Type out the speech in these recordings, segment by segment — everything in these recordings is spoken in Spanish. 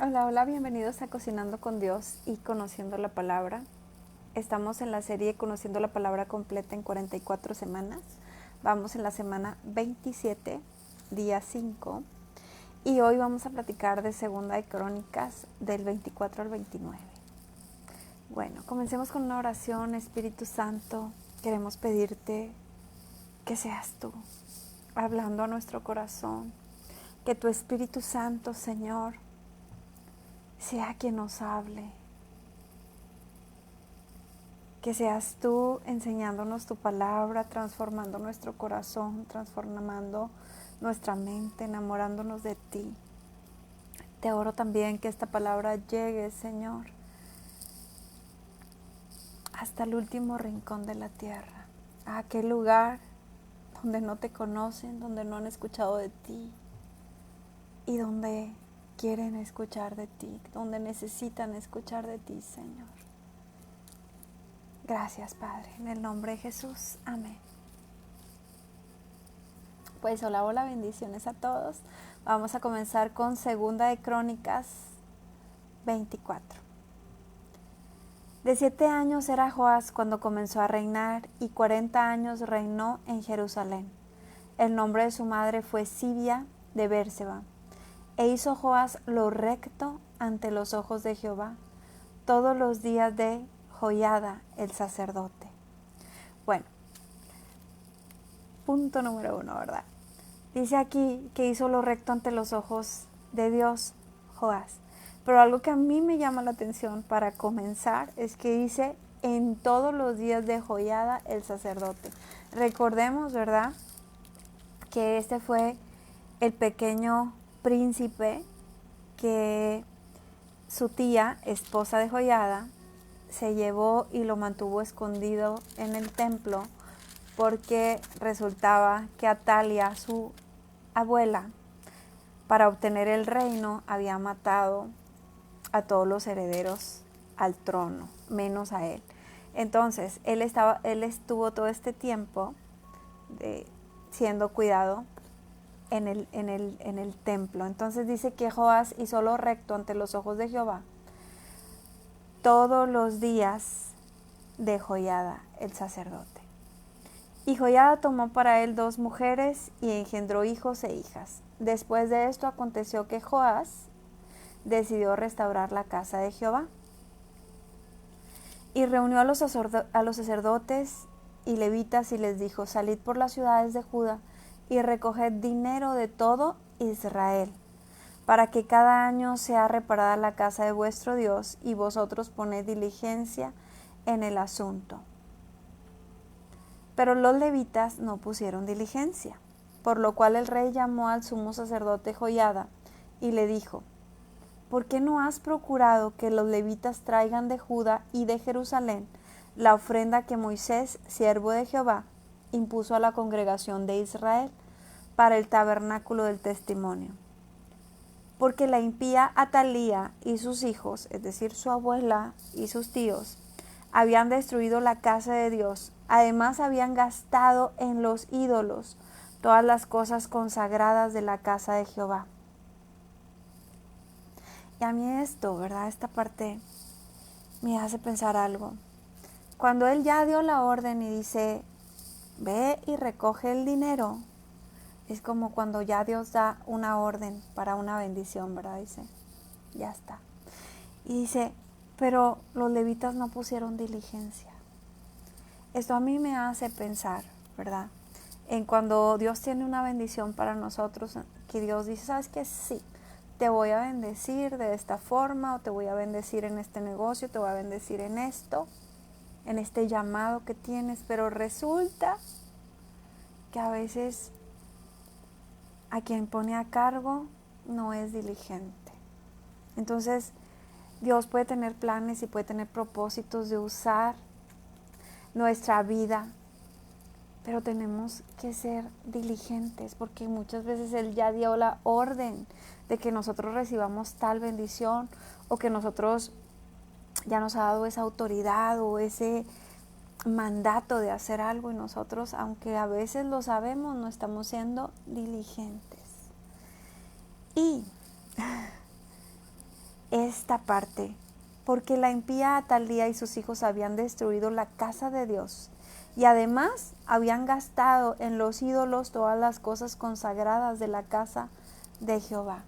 Hola, hola, bienvenidos a Cocinando con Dios y Conociendo la Palabra. Estamos en la serie Conociendo la Palabra completa en 44 semanas. Vamos en la semana 27, día 5, y hoy vamos a platicar de Segunda de Crónicas del 24 al 29. Bueno, comencemos con una oración. Espíritu Santo, queremos pedirte que seas tú hablando a nuestro corazón, que tu Espíritu Santo, Señor, sea quien nos hable, que seas tú enseñándonos tu palabra, transformando nuestro corazón, transformando nuestra mente, enamorándonos de ti. Te oro también que esta palabra llegue, Señor, hasta el último rincón de la tierra, a aquel lugar donde no te conocen, donde no han escuchado de ti y donde quieren escuchar de ti, donde necesitan escuchar de ti, Señor. Gracias, Padre, en el nombre de Jesús. Amén. Pues hola, hola, bendiciones a todos. Vamos a comenzar con Segunda de Crónicas 24. De 7 años era Joás cuando comenzó a reinar y 40 años reinó en Jerusalén. El nombre de su madre fue Sibia de Bérseba. E hizo Joás lo recto ante los ojos de Jehová todos los días de Joiada el sacerdote. Bueno, punto número 1, ¿verdad? Dice aquí que hizo lo recto ante los ojos de Dios, Joás. Pero algo que a mí me llama la atención para comenzar es que dice en todos los días de Joiada el sacerdote. Recordemos, ¿verdad?, que este fue el pequeño príncipe que su tía, esposa de Joiada, se llevó y lo mantuvo escondido en el templo porque resultaba que Atalia, su abuela, para obtener el reino había matado a todos los herederos al trono, menos a él. Entonces, él estuvo todo este tiempo siendo cuidado en el templo. Entonces dice que Joás hizo lo recto ante los ojos de Jehová todos los días de Joiada, el sacerdote. Y Joiada tomó para él 2 mujeres y engendró hijos e hijas. Después de esto aconteció que Joás decidió restaurar la casa de Jehová. Y reunió a los sacerdotes y levitas y les dijo: salid por las ciudades de Judá y recoged dinero de todo Israel, para que cada año sea reparada la casa de vuestro Dios, y vosotros poned diligencia en el asunto. Pero los levitas no pusieron diligencia, por lo cual el rey llamó al sumo sacerdote Joiada y le dijo: ¿por qué no has procurado que los levitas traigan de Judá y de Jerusalén la ofrenda que Moisés, siervo de Jehová, impuso a la congregación de Israel para el tabernáculo del testimonio? Porque la impía Atalía y sus hijos, es decir, su abuela y sus tíos, habían destruido la casa de Dios. Además habían gastado en los ídolos todas las cosas consagradas de la casa de Jehová. Y a mí esto, ¿verdad?, esta parte me hace pensar algo. Cuando él ya dio la orden y dice: ve y recoge el dinero, es como cuando ya Dios da una orden para una bendición, ¿verdad? Dice, ya está. Y dice, pero los levitas no pusieron diligencia. Esto a mí me hace pensar, ¿verdad?, en cuando Dios tiene una bendición para nosotros, que Dios dice: ¿sabes qué? Sí, te voy a bendecir de esta forma, o te voy a bendecir en este negocio, te voy a bendecir en esto, en este llamado que tienes. Pero resulta que a veces a quien pone a cargo no es diligente. Entonces, Dios puede tener planes y puede tener propósitos de usar nuestra vida, pero tenemos que ser diligentes, porque muchas veces Él ya dio la orden de que nosotros recibamos tal bendición, o que nosotros ya nos ha dado esa autoridad o ese mandato de hacer algo, y nosotros, aunque a veces lo sabemos, no estamos siendo diligentes. Y esta parte, porque la impía Atalía y sus hijos habían destruido la casa de Dios y además habían gastado en los ídolos todas las cosas consagradas de la casa de Jehová.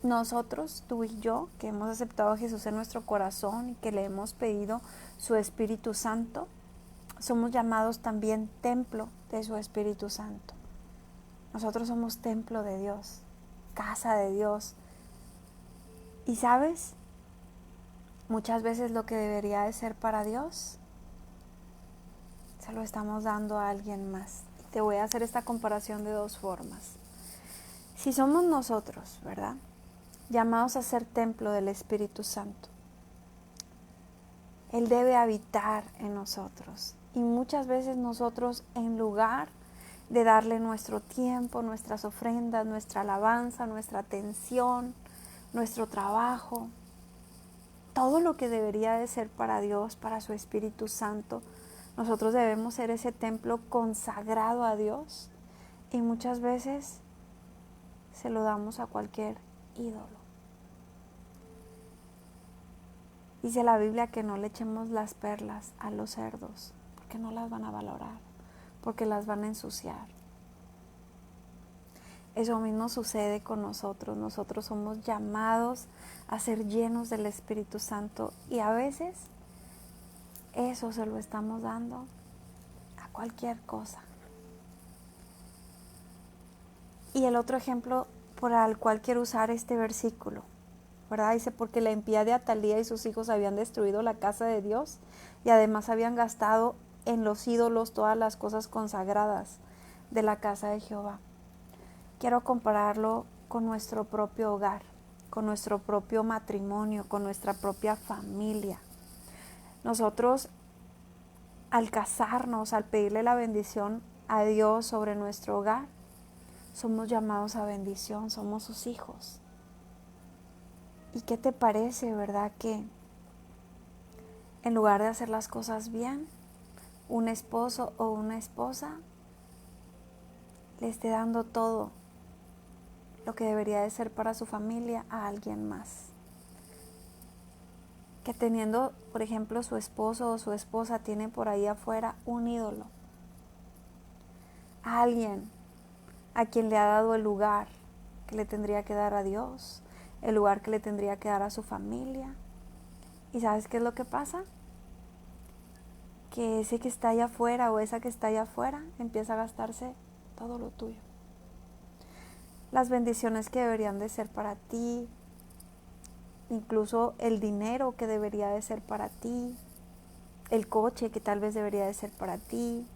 Nosotros, tú y yo, que hemos aceptado a Jesús en nuestro corazón y que le hemos pedido su Espíritu Santo, somos llamados también templo de su Espíritu Santo. Nosotros somos templo de Dios, casa de Dios. Y ¿sabes? Muchas veces lo que debería de ser para Dios, se lo estamos dando a alguien más. Y te voy a hacer esta comparación de dos formas. Si somos nosotros, ¿verdad?, llamados a ser templo del Espíritu Santo, Él debe habitar en nosotros. Y muchas veces nosotros, en lugar de darle nuestro tiempo, nuestras ofrendas, nuestra alabanza, nuestra atención, nuestro trabajo, todo lo que debería de ser para Dios, para su Espíritu Santo, nosotros debemos ser ese templo consagrado a Dios, y muchas veces se lo damos a cualquier ídolo. Dice la Biblia que no le echemos las perlas a los cerdos, porque no las van a valorar, porque las van a ensuciar. Eso mismo sucede con nosotros. Nosotros somos llamados a ser llenos del Espíritu Santo, y a veces eso se lo estamos dando a cualquier cosa. Y el otro ejemplo por el cual quiero usar este versículo, ¿verdad? Dice, porque la impía de Atalía y sus hijos habían destruido la casa de Dios y además habían gastado en los ídolos todas las cosas consagradas de la casa de Jehová. Quiero compararlo con nuestro propio hogar, con nuestro propio matrimonio, con nuestra propia familia. Nosotros, al casarnos, al pedirle la bendición a Dios sobre nuestro hogar, somos llamados a bendición, somos sus hijos. ¿Y qué te parece, verdad, que en lugar de hacer las cosas bien, un esposo o una esposa le esté dando todo lo que debería de ser para su familia a alguien más? Que teniendo, por ejemplo, su esposo o su esposa tiene por ahí afuera un ídolo, a alguien a quien le ha dado el lugar que le tendría que dar a Dios, el lugar que le tendría que dar a su familia. ¿Y sabes qué es lo que pasa? Que ese que está allá afuera o esa que está allá afuera empieza a gastarse todo lo tuyo. Las bendiciones que deberían de ser para ti, incluso el dinero que debería de ser para ti, el coche que tal vez debería de ser para ti,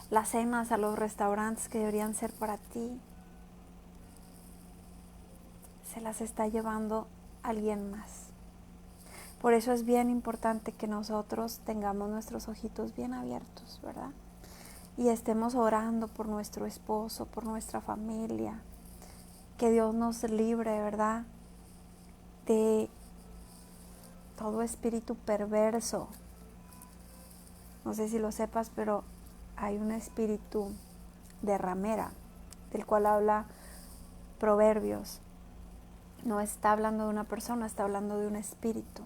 las cenas a los restaurantes que deberían ser para ti, se las está llevando alguien más. Por eso es bien importante que nosotros tengamos nuestros ojitos bien abiertos, ¿verdad? Y estemos orando por nuestro esposo, por nuestra familia, que Dios nos libre, ¿verdad?, de todo espíritu perverso. No sé si lo sepas, pero hay un espíritu de ramera, del cual habla Proverbios. No está hablando de una persona, está hablando de un espíritu.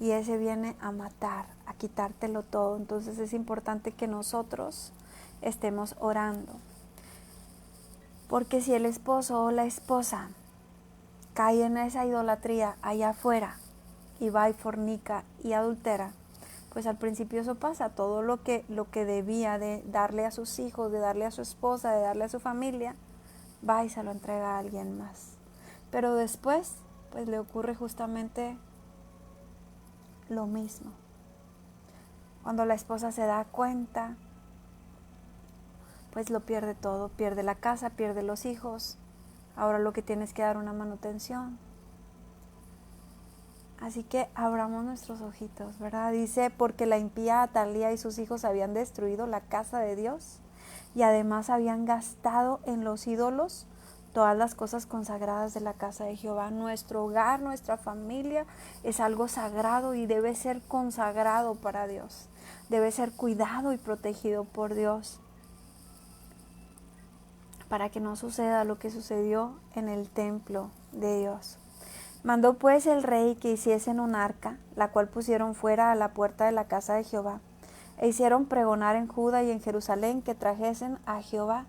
Y ese viene a matar, a quitártelo todo. Entonces es importante que nosotros estemos orando. Porque si el esposo o la esposa cae en esa idolatría allá afuera y va y fornica y adultera, pues al principio eso pasa. Todo lo que debía de darle a sus hijos, de darle a su esposa, de darle a su familia, va y se lo entrega a alguien más. Pero después, pues le ocurre justamente lo mismo. Cuando la esposa se da cuenta, pues lo pierde todo, pierde la casa, pierde los hijos. Ahora lo que tienes que dar una manutención. Así que abramos nuestros ojitos, ¿verdad? Dice, porque la impía Atalía y sus hijos habían destruido la casa de Dios y además habían gastado en los ídolos todas las cosas consagradas de la casa de Jehová. Nuestro hogar, nuestra familia es algo sagrado y debe ser consagrado para Dios. Debe ser cuidado y protegido por Dios, para que no suceda lo que sucedió en el templo de Dios. Mandó pues el rey que hiciesen un arca, la cual pusieron fuera a la puerta de la casa de Jehová, e hicieron pregonar en Judá y en Jerusalén que trajesen a Jehová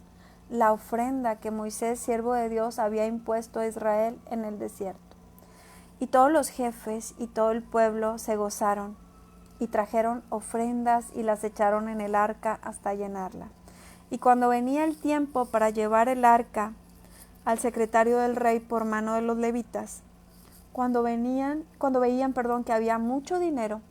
la ofrenda que Moisés, siervo de Dios, había impuesto a Israel en el desierto. Y todos los jefes y todo el pueblo se gozaron, y trajeron ofrendas y las echaron en el arca hasta llenarla. Y cuando venía el tiempo para llevar el arca al secretario del rey por mano de los levitas, cuando veían que había mucho dinero,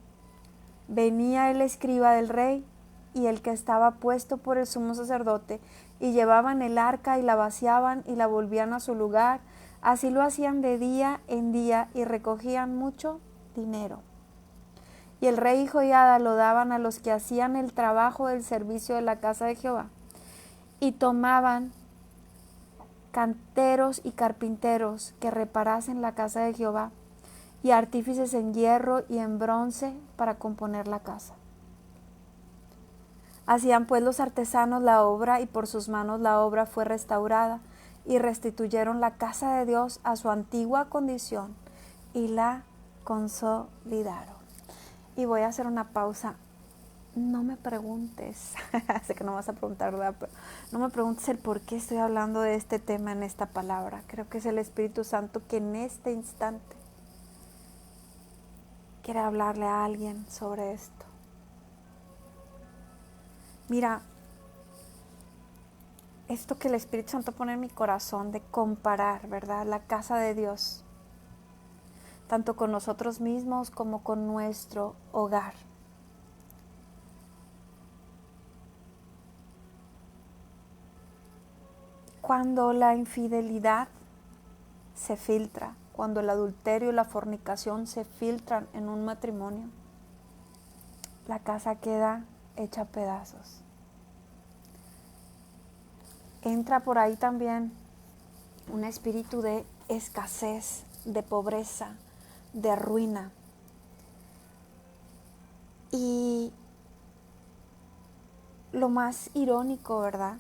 venía el escriba del rey y el que estaba puesto por el sumo sacerdote, y llevaban el arca y la vaciaban y la volvían a su lugar. Así lo hacían de día en día y recogían mucho dinero. Y el rey y Joiada lo daban a los que hacían el trabajo del servicio de la casa de Jehová, y tomaban canteros y carpinteros que reparasen la casa de Jehová, y artífices en hierro y en bronce para componer la casa. Hacían pues los artesanos la obra, y por sus manos la obra fue restaurada, y restituyeron la casa de Dios a su antigua condición, y la consolidaron. Y voy a hacer una pausa. No me preguntes, sé que no vas a preguntar, ¿verdad? Pero no me preguntes el por qué estoy hablando de este tema en esta palabra. Creo que es el Espíritu Santo que en este instante quiere hablarle a alguien sobre esto. Mira, esto que el Espíritu Santo pone en mi corazón de comparar, ¿verdad? La casa de Dios, tanto con nosotros mismos como con nuestro hogar. Cuando la infidelidad se filtra, cuando el adulterio y la fornicación se filtran en un matrimonio, la casa queda hecha pedazos. Entra por ahí también un espíritu de escasez, de pobreza, de ruina. Y lo más irónico, ¿verdad?,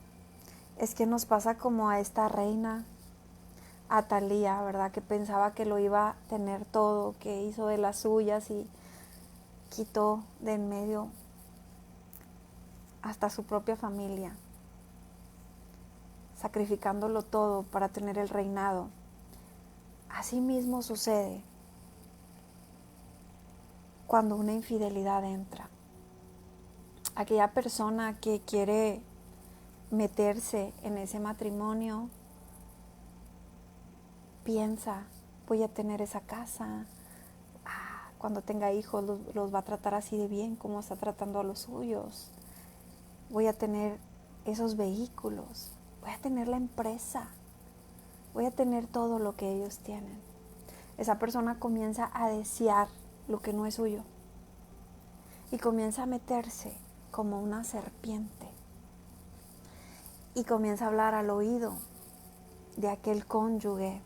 es que nos pasa como a esta reina, a Talía, ¿verdad?, que pensaba que lo iba a tener todo, que hizo de las suyas y quitó de en medio hasta su propia familia, sacrificándolo todo para tener el reinado. Así mismo sucede cuando una infidelidad entra. Aquella persona que quiere meterse en ese matrimonio piensa, voy a tener esa casa, cuando tenga hijos los va a tratar así de bien como está tratando a los suyos, voy a tener esos vehículos, voy a tener la empresa, voy a tener todo lo que ellos tienen. Esa persona comienza a desear lo que no es suyo y comienza a meterse como una serpiente y comienza a hablar al oído de aquel cónyuge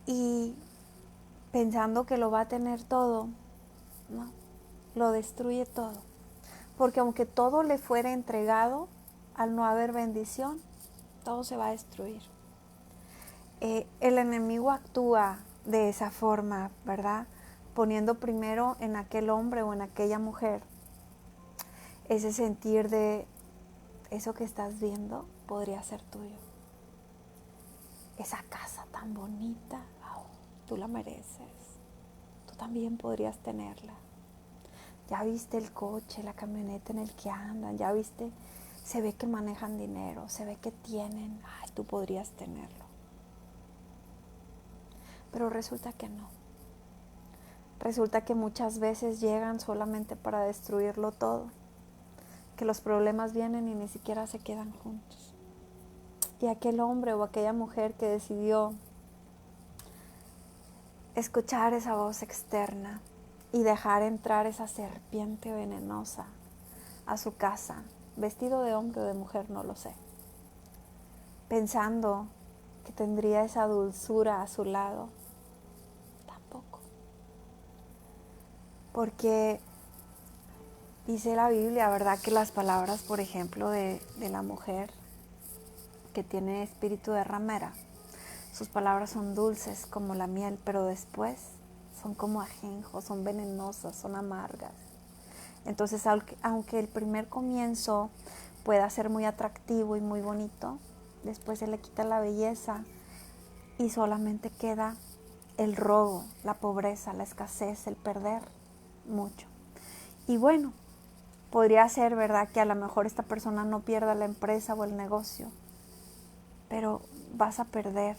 y pensando que lo va a tener todo, no, lo destruye todo, porque aunque todo le fuera entregado, al no haber bendición, todo se va a destruir. El enemigo actúa de esa forma, ¿verdad?, poniendo primero en aquel hombre o en aquella mujer ese sentir de eso que estás viendo podría ser tuyo. Esa casa tan bonita, oh, tú la mereces, tú también podrías tenerla. Ya viste el coche, la camioneta en el que andan, ya viste, se ve que manejan dinero, se ve que tienen, ay, tú podrías tenerlo. Pero resulta que no. Resulta que muchas veces llegan solamente para destruirlo todo, que los problemas vienen y ni siquiera se quedan juntos. Y aquel hombre o aquella mujer que decidió escuchar esa voz externa y dejar entrar esa serpiente venenosa a su casa, vestido de hombre o de mujer, no lo sé, pensando que tendría esa dulzura a su lado, tampoco. Porque dice la Biblia, ¿verdad?, que las palabras, por ejemplo, de la mujer que tiene espíritu de ramera, Sus palabras son dulces como la miel, pero después son como ajenjo, son venenosas, son amargas. Entonces, aunque el primer comienzo pueda ser muy atractivo y muy bonito, después se le quita la belleza y solamente queda el robo, la pobreza, la escasez, el perder mucho. Y bueno, podría ser, ¿verdad?, que a lo mejor esta persona no pierda la empresa o el negocio, pero vas a perder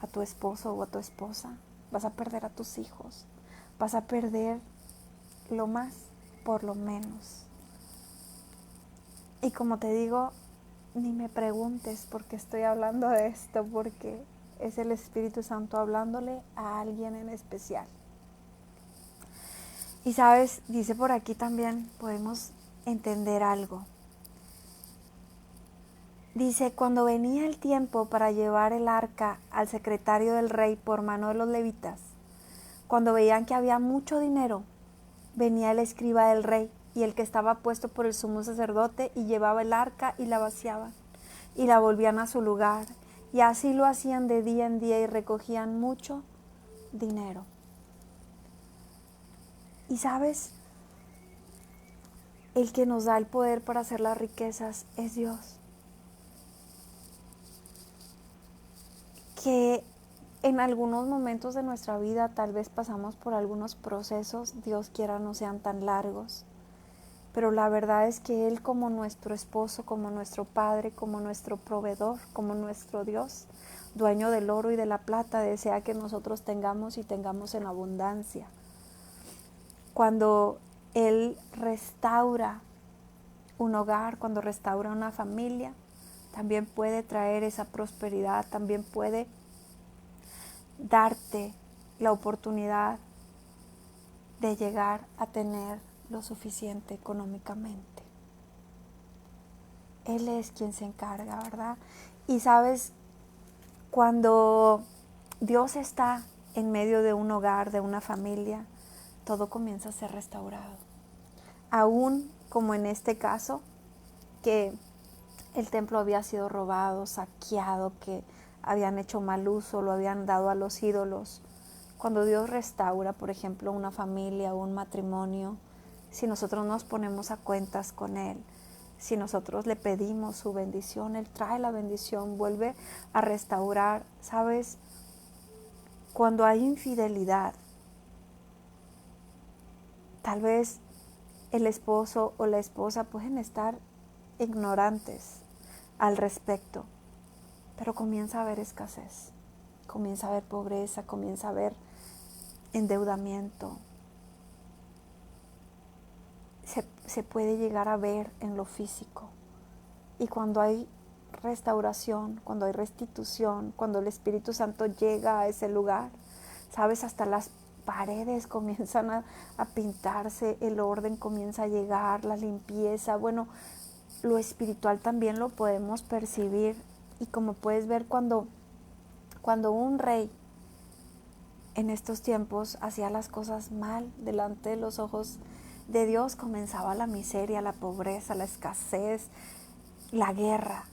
a tu esposo o a tu esposa, vas a perder a tus hijos, vas a perder lo más por lo menos. Y como te digo, ni me preguntes por qué estoy hablando de esto, porque es el Espíritu Santo hablándole a alguien en especial. Y sabes, dice por aquí también, podemos entender algo. Dice, cuando venía el tiempo para llevar el arca al secretario del rey por mano de los levitas, cuando veían que había mucho dinero, venía el escriba del rey y el que estaba puesto por el sumo sacerdote y llevaba el arca y la vaciaban y la volvían a su lugar. Y así lo hacían de día en día y recogían mucho dinero. Y sabes, el que nos da el poder para hacer las riquezas es Dios. Que en algunos momentos de nuestra vida tal vez pasamos por algunos procesos, Dios quiera no sean tan largos, pero la verdad es que Él, como nuestro esposo, como nuestro Padre, como nuestro proveedor, como nuestro Dios, dueño del oro y de la plata, desea que nosotros tengamos y tengamos en abundancia. Cuando Él restaura un hogar, cuando restaura una familia, también puede traer esa prosperidad, también puede darte la oportunidad de llegar a tener lo suficiente económicamente. Él es quien se encarga, ¿verdad? Y sabes, cuando Dios está en medio de un hogar, de una familia, todo comienza a ser restaurado. Aún como en este caso, que el templo había sido robado, saqueado, que habían hecho mal uso, lo habían dado a los ídolos. Cuando Dios restaura, por ejemplo, una familia o un matrimonio, si nosotros nos ponemos a cuentas con Él, si nosotros le pedimos su bendición, Él trae la bendición, vuelve a restaurar. ¿Sabes? Cuando hay infidelidad, tal vez el esposo o la esposa pueden estar ignorantes al respecto, pero comienza a haber escasez, comienza a haber pobreza, comienza a haber endeudamiento. Se puede llegar a ver en lo físico. Y cuando hay restauración, cuando hay restitución, cuando el Espíritu Santo llega a ese lugar, sabes, hasta las paredes comienzan a pintarse, el orden comienza a llegar, la limpieza. Bueno, lo espiritual también lo podemos percibir. Y como puedes ver, cuando un rey en estos tiempos hacía las cosas mal delante de los ojos de Dios, comenzaba la miseria, la pobreza, la escasez, la guerra.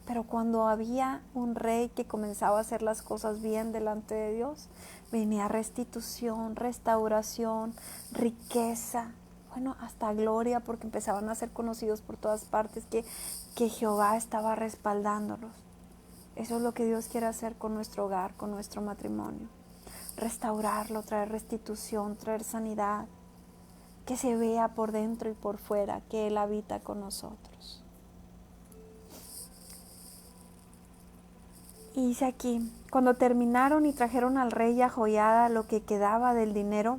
Pero cuando había un rey que comenzaba a hacer las cosas bien delante de Dios, venía restitución, restauración, riqueza, bueno, hasta gloria, porque empezaban a ser conocidos por todas partes que Jehová estaba respaldándolos. Eso es lo que Dios quiere hacer con nuestro hogar, con nuestro matrimonio. Restaurarlo, traer restitución, traer sanidad, que se vea por dentro y por fuera que Él habita con nosotros. Y dice aquí, cuando terminaron y trajeron al rey y a Joiada lo que quedaba del dinero,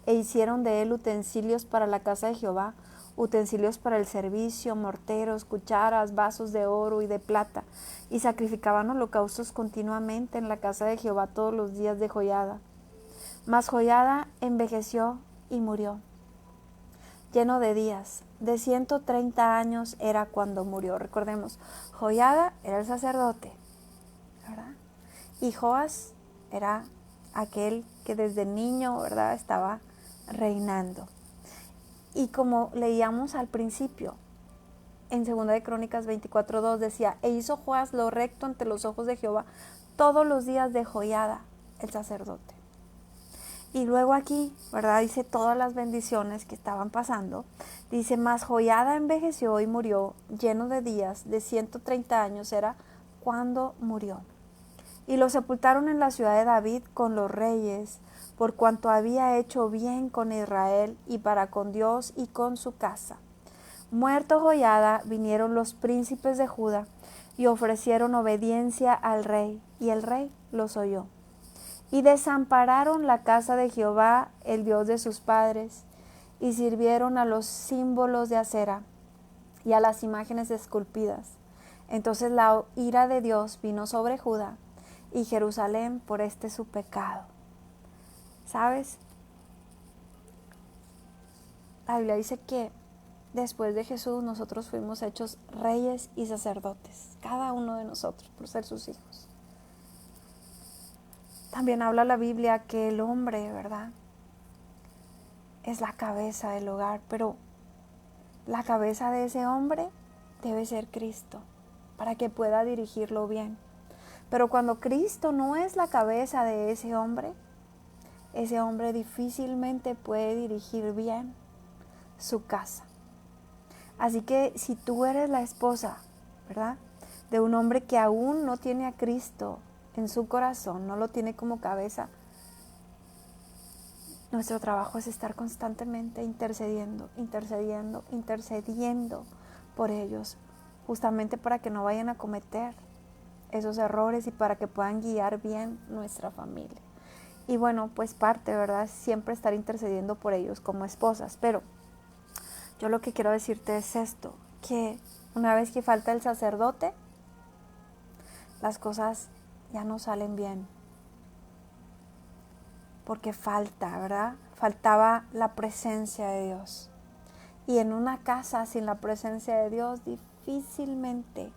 e hicieron de él utensilios para la casa de Jehová, utensilios para el servicio, morteros, cucharas, vasos de oro y de plata, y sacrificaban holocaustos continuamente en la casa de Jehová todos los días de Joiada. Mas Joiada envejeció y murió, lleno de días. De 130 años era cuando murió. Recordemos, Joiada era el sacerdote, ¿verdad? Y Joas era aquel que desde niño, ¿verdad?, estaba reinando. Y como leíamos al principio, en 2 Crónicas 24:2 decía, e hizo Joás lo recto ante los ojos de Jehová todos los días de Joiada, el sacerdote. Y luego aquí, ¿verdad? Dice todas las bendiciones que estaban pasando. Dice, mas Joiada envejeció y murió, lleno de días, de 130 años era cuando murió. Y lo sepultaron en la ciudad de David con los reyes, por cuanto había hecho bien con Israel y para con Dios y con su casa. Muerto Joiada, vinieron los príncipes de Judá y ofrecieron obediencia al rey, y el rey los oyó. Y desampararon la casa de Jehová, el Dios de sus padres, y sirvieron a los símbolos de acera y a las imágenes esculpidas. Entonces la ira de Dios vino sobre Judá y Jerusalén por este su pecado. ¿Sabes? La Biblia dice que después de Jesús nosotros fuimos hechos reyes y sacerdotes, cada uno de nosotros, por ser sus hijos. También habla la Biblia que el hombre, ¿verdad?, es la cabeza del hogar, pero la cabeza de ese hombre debe ser Cristo, para que pueda dirigirlo bien. Pero cuando Cristo no es la cabeza de ese hombre difícilmente puede dirigir bien su casa. Así que si tú eres la esposa, ¿verdad?, de un hombre que aún no tiene a Cristo en su corazón, no lo tiene como cabeza, nuestro trabajo es estar constantemente intercediendo por ellos, justamente para que no vayan a cometer esos errores y para que puedan guiar bien nuestra familia. Y bueno, pues parte, ¿verdad?, siempre estar intercediendo por ellos como esposas. Pero yo lo que quiero decirte es esto, que una vez que falta el sacerdote, las cosas ya no salen bien. Porque falta, ¿verdad? Faltaba la presencia de Dios. Y en una casa sin la presencia de Dios, difícilmente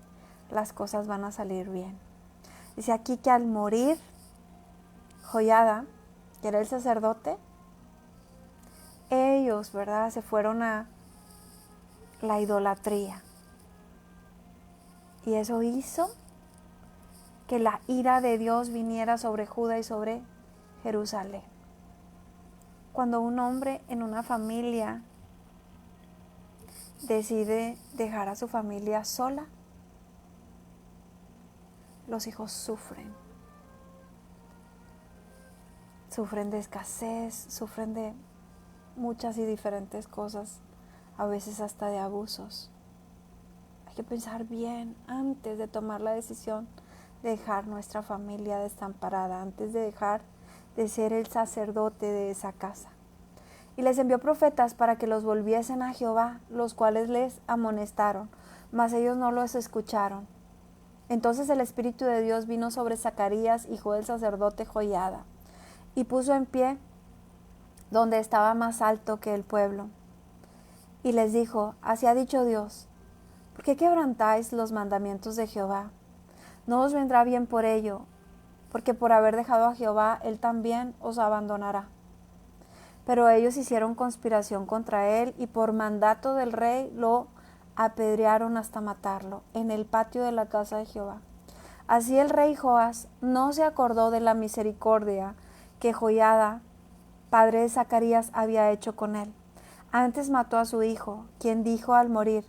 las cosas van a salir bien. Dice aquí que al morir Joiada, que era el sacerdote, ellos, ¿verdad?, se fueron a la idolatría. Y eso hizo que la ira de Dios viniera sobre Judá y sobre Jerusalén. Cuando un hombre en una familia decide dejar a su familia sola, los hijos sufren. Sufren de escasez, sufren de muchas y diferentes cosas, a veces hasta de abusos. Hay que pensar bien antes de tomar la decisión de dejar nuestra familia desamparada, antes de dejar de ser el sacerdote de esa casa. Y les envió profetas para que los volviesen a Jehová, los cuales les amonestaron, mas ellos no los escucharon. Entonces el Espíritu de Dios vino sobre Zacarías, hijo del sacerdote Joiada, y puso en pie donde estaba más alto que el pueblo. Y les dijo, así ha dicho Dios, ¿por qué quebrantáis los mandamientos de Jehová? No os vendrá bien por ello, porque por haber dejado a Jehová, Él también os abandonará. Pero ellos hicieron conspiración contra él y por mandato del rey lo apedrearon hasta matarlo en el patio de la casa de Jehová. Así el rey Joás no se acordó de la misericordia que Joiada, padre de Zacarías, había hecho con él. Antes mató a su hijo, quien dijo al morir,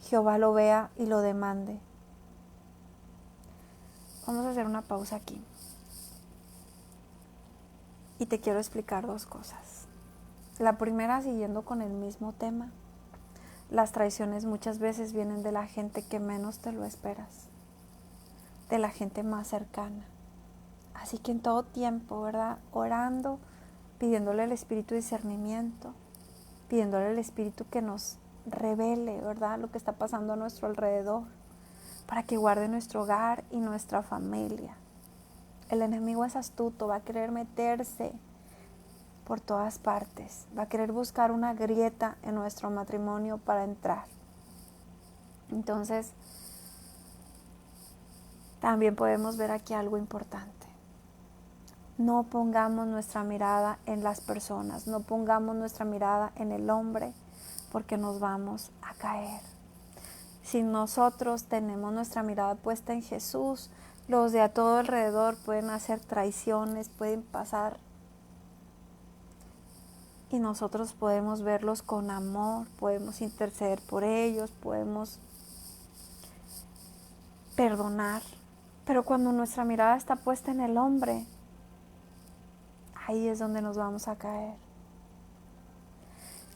Jehová lo vea y lo demande. Vamos a hacer una pausa aquí. Y te quiero explicar dos cosas. La primera, siguiendo con el mismo tema, las traiciones muchas veces vienen de la gente que menos te lo esperas, de la gente más cercana. Así que en todo tiempo, ¿verdad?, orando, pidiéndole al Espíritu discernimiento, pidiéndole al Espíritu que nos revele, ¿verdad?, lo que está pasando a nuestro alrededor, para que guarde nuestro hogar y nuestra familia. El enemigo es astuto, va a querer meterse por todas partes, va a querer buscar una grieta en nuestro matrimonio para entrar. Entonces, también podemos ver aquí algo importante. No pongamos nuestra mirada en las personas, no pongamos nuestra mirada en el hombre, porque nos vamos a caer. Si nosotros tenemos nuestra mirada puesta en Jesús, los de a todo alrededor pueden hacer traiciones, pueden pasar, y nosotros podemos verlos con amor, podemos interceder por ellos, podemos perdonar. Pero cuando nuestra mirada está puesta en el hombre, ahí es donde nos vamos a caer.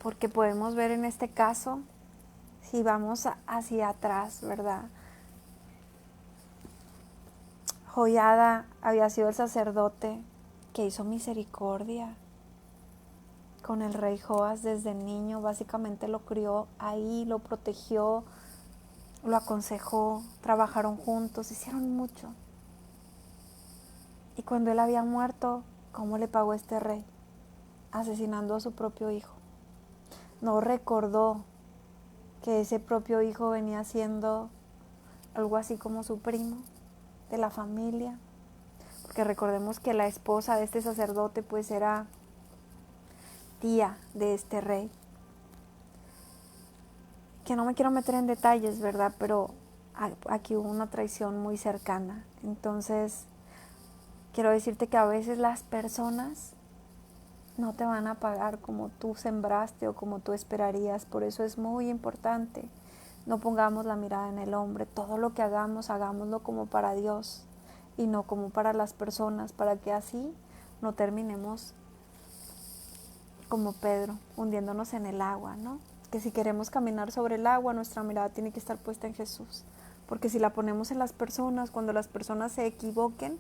Porque podemos ver en este caso, si vamos hacia atrás, ¿verdad? Joiada había sido el sacerdote que hizo misericordia con el rey Joás desde niño. Básicamente lo crió ahí, lo protegió, lo aconsejó, trabajaron juntos, hicieron mucho. Y cuando él había muerto, ¿cómo le pagó este rey? Asesinando a su propio hijo. No recordó que ese propio hijo venía siendo algo así como su primo de la familia, porque recordemos que la esposa de este sacerdote pues era tía de este rey, que no me quiero meter en detalles, ¿verdad? Pero aquí hubo una traición muy cercana. Entonces quiero decirte que a veces las personas no te van a pagar como tú sembraste o como tú esperarías. Por eso es muy importante, no pongamos la mirada en el hombre. Todo lo que hagamos, hagámoslo como para Dios y no como para las personas, para que así no terminemos como Pedro, hundiéndonos en el agua, ¿no? Que si queremos caminar sobre el agua, nuestra mirada tiene que estar puesta en Jesús. Porque si la ponemos en las personas, cuando las personas se equivoquen,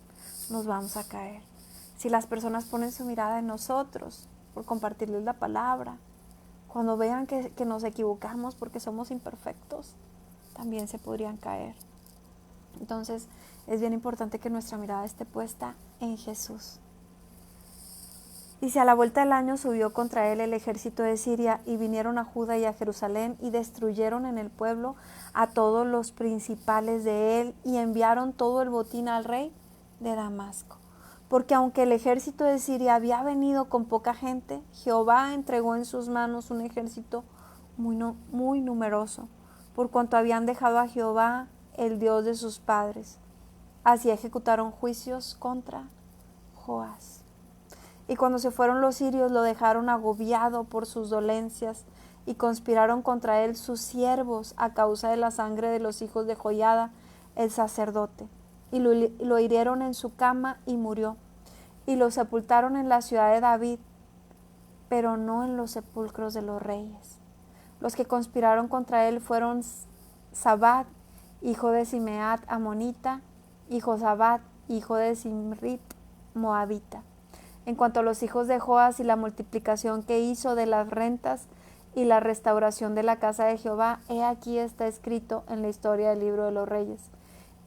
nos vamos a caer. Si las personas ponen su mirada en nosotros, por compartirles la palabra, cuando vean que nos equivocamos porque somos imperfectos, también se podrían caer. Entonces, es bien importante que nuestra mirada esté puesta en Jesús. Dice, a la vuelta del año subió contra él el ejército de Siria y vinieron a Judá y a Jerusalén y destruyeron en el pueblo a todos los principales de él y enviaron todo el botín al rey de Damasco. Porque aunque el ejército de Siria había venido con poca gente, Jehová entregó en sus manos un ejército muy numeroso, por cuanto habían dejado a Jehová, el Dios de sus padres. Así ejecutaron juicios contra Joás. Y cuando se fueron los sirios, lo dejaron agobiado por sus dolencias, y conspiraron contra él sus siervos a causa de la sangre de los hijos de Joiada, el sacerdote. Y lo hirieron en su cama y murió. Y lo sepultaron en la ciudad de David, pero no en los sepulcros de los reyes. Los que conspiraron contra él fueron Zabad, hijo de Simeat, amonita, y Josabad, hijo de Simrit, moabita. En cuanto a los hijos de Joás y la multiplicación que hizo de las rentas y la restauración de la casa de Jehová, he aquí está escrito en la historia del libro de los reyes.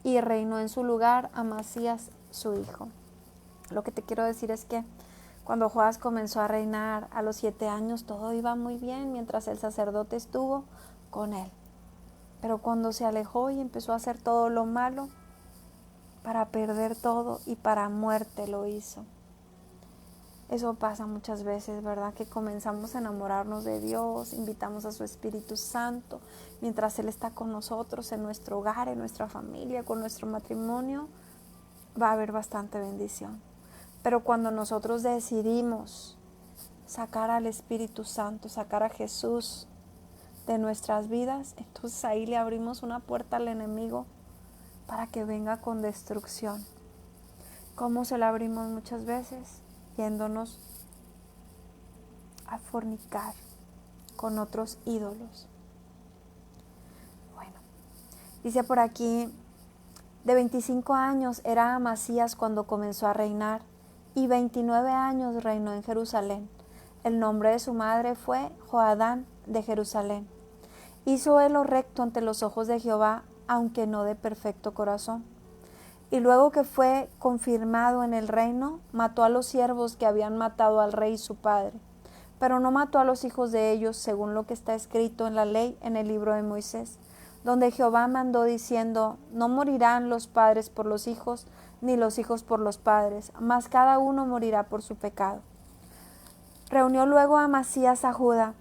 Y reinó en su lugar Amasías, su hijo. Lo que te quiero decir es que cuando Joás comenzó a reinar a los 7 años, todo iba muy bien mientras el sacerdote estuvo con él. Pero cuando se alejó y empezó a hacer todo lo malo, para perder todo y para muerte lo hizo. Eso pasa muchas veces, ¿verdad? Que comenzamos a enamorarnos de Dios, invitamos a su Espíritu Santo, mientras Él está con nosotros en nuestro hogar, en nuestra familia, con nuestro matrimonio, va a haber bastante bendición. Pero cuando nosotros decidimos sacar al Espíritu Santo, sacar a Jesús de nuestras vidas, entonces ahí le abrimos una puerta al enemigo para que venga con destrucción. ¿Cómo se la abrimos muchas veces? Yéndonos a fornicar con otros ídolos. Bueno, dice por aquí, de 25 años era Amasías cuando comenzó a reinar, y 29 años reinó en Jerusalén. El nombre de su madre fue Joadán de Jerusalén. Hizo él lo recto ante los ojos de Jehová, aunque no de perfecto corazón. Y luego que fue confirmado en el reino, mató a los siervos que habían matado al rey su padre, pero no mató a los hijos de ellos, según lo que está escrito en la ley en el libro de Moisés, donde Jehová mandó diciendo, no morirán los padres por los hijos, ni los hijos por los padres, mas cada uno morirá por su pecado. Reunió luego a Amasías a Judá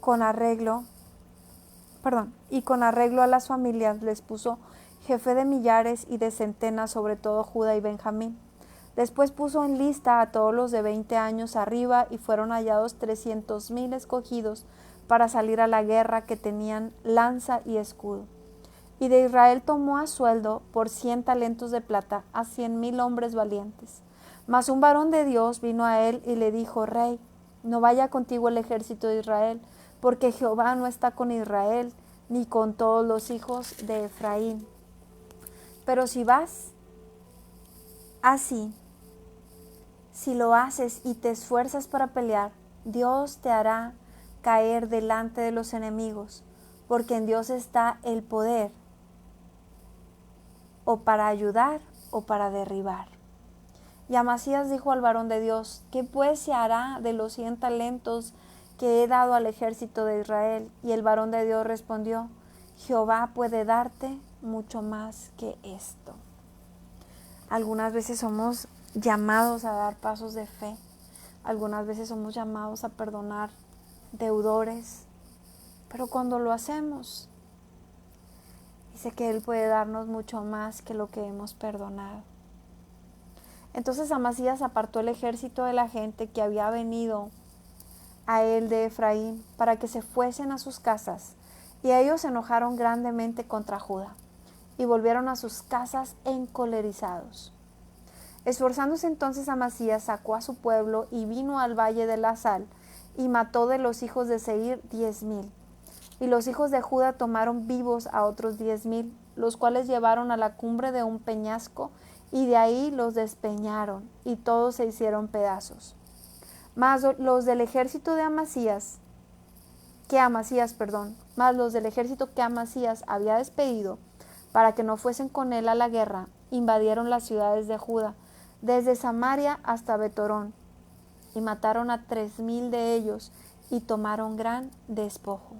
con arreglo y con arreglo a las familias les puso jefe de millares y de centenas sobre todo Judá y Benjamín. Después puso en lista a todos los de 20 años arriba y fueron hallados 300,000 escogidos para salir a la guerra, que tenían lanza y escudo. Y de Israel tomó a sueldo por 100 talentos de plata a 100,000 hombres valientes. Mas un varón de Dios vino a él y le dijo: Rey, no vaya contigo el ejército de Israel, porque Jehová no está con Israel, ni con todos los hijos de Efraín. Pero si vas así, si lo haces y te esfuerzas para pelear, Dios te hará caer delante de los enemigos, porque en Dios está el poder, o para ayudar o para derribar. Y Amasías dijo al varón de Dios: ¿Qué pues se hará de los 100 talentos que he dado al ejército de Israel? Y el varón de Dios respondió: Jehová puede darte mucho más que esto. Algunas veces somos llamados a dar pasos de fe. Algunas veces somos llamados a perdonar deudores. Pero cuando lo hacemos, dice que Él puede darnos mucho más que lo que hemos perdonado. Entonces Amasías apartó el ejército de la gente que había venido a él de Efraín para que se fuesen a sus casas, y ellos se enojaron grandemente contra Judá y volvieron a sus casas encolerizados. Esforzándose entonces Amasías sacó a su pueblo y vino al valle de la Sal y mató de los hijos de Seir 10,000. Y los hijos de Judá tomaron vivos a otros 10,000, los cuales llevaron a la cumbre de un peñasco y de ahí los despeñaron y todos se hicieron pedazos. Mas los del ejército que Amasías había despedido para que no fuesen con él a la guerra, invadieron las ciudades de Judá, desde Samaria hasta Betorón, y mataron a 3,000 de ellos y tomaron gran despojo.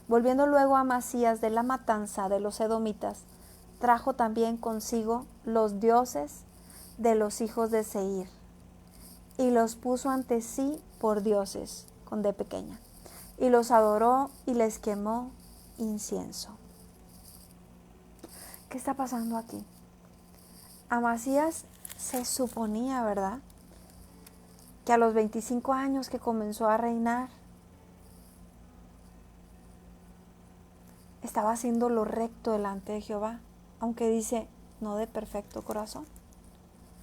Volviendo luego Amasías de la matanza de los edomitas, trajo también consigo los dioses de los hijos de Seir, y los puso ante sí por dioses, con D pequeña, y los adoró y les quemó incienso. ¿Qué está pasando aquí? Amasías se suponía, ¿verdad?, que a los 25 años que comenzó a reinar, estaba haciendo lo recto delante de Jehová, aunque dice, no de perfecto corazón,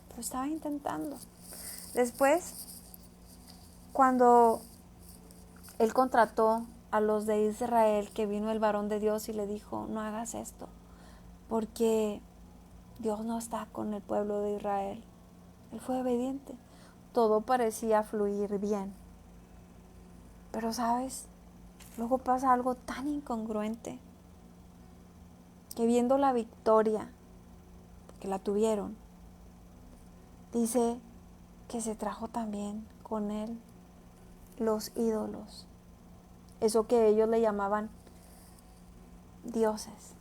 pero estaba intentando. Después, cuando él contrató a los de Israel, que vino el varón de Dios y le dijo: no hagas esto, porque Dios no está con el pueblo de Israel. Él fue obediente. Todo parecía fluir bien. Pero, ¿sabes? Luego pasa algo tan incongruente, que viendo la victoria, que la tuvieron, dice que se trajo también con él los ídolos. Eso que ellos le llamaban dioses.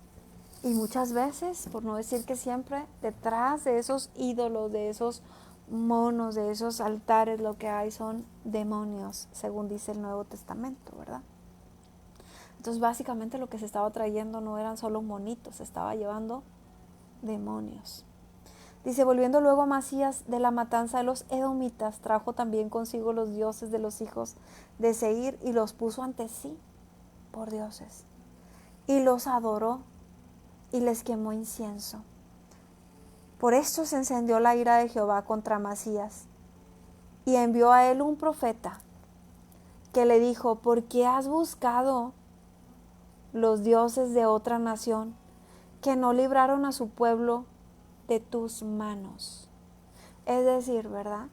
Y muchas veces, por no decir que siempre, detrás de esos ídolos, de esos monos, de esos altares, lo que hay son demonios, según dice el Nuevo Testamento, ¿verdad? Entonces básicamente lo que se estaba trayendo no eran solo monitos, se estaba llevando demonios. Dice: volviendo luego Amasías de la matanza de los edomitas, trajo también consigo los dioses de los hijos de Seir y los puso ante sí por dioses, y los adoró y les quemó incienso. Por esto se encendió la ira de Jehová contra Amasías, y envió a él un profeta que le dijo: ¿por qué has buscado los dioses de otra nación que no libraron a su pueblo de tus manos? Es decir, ¿verdad?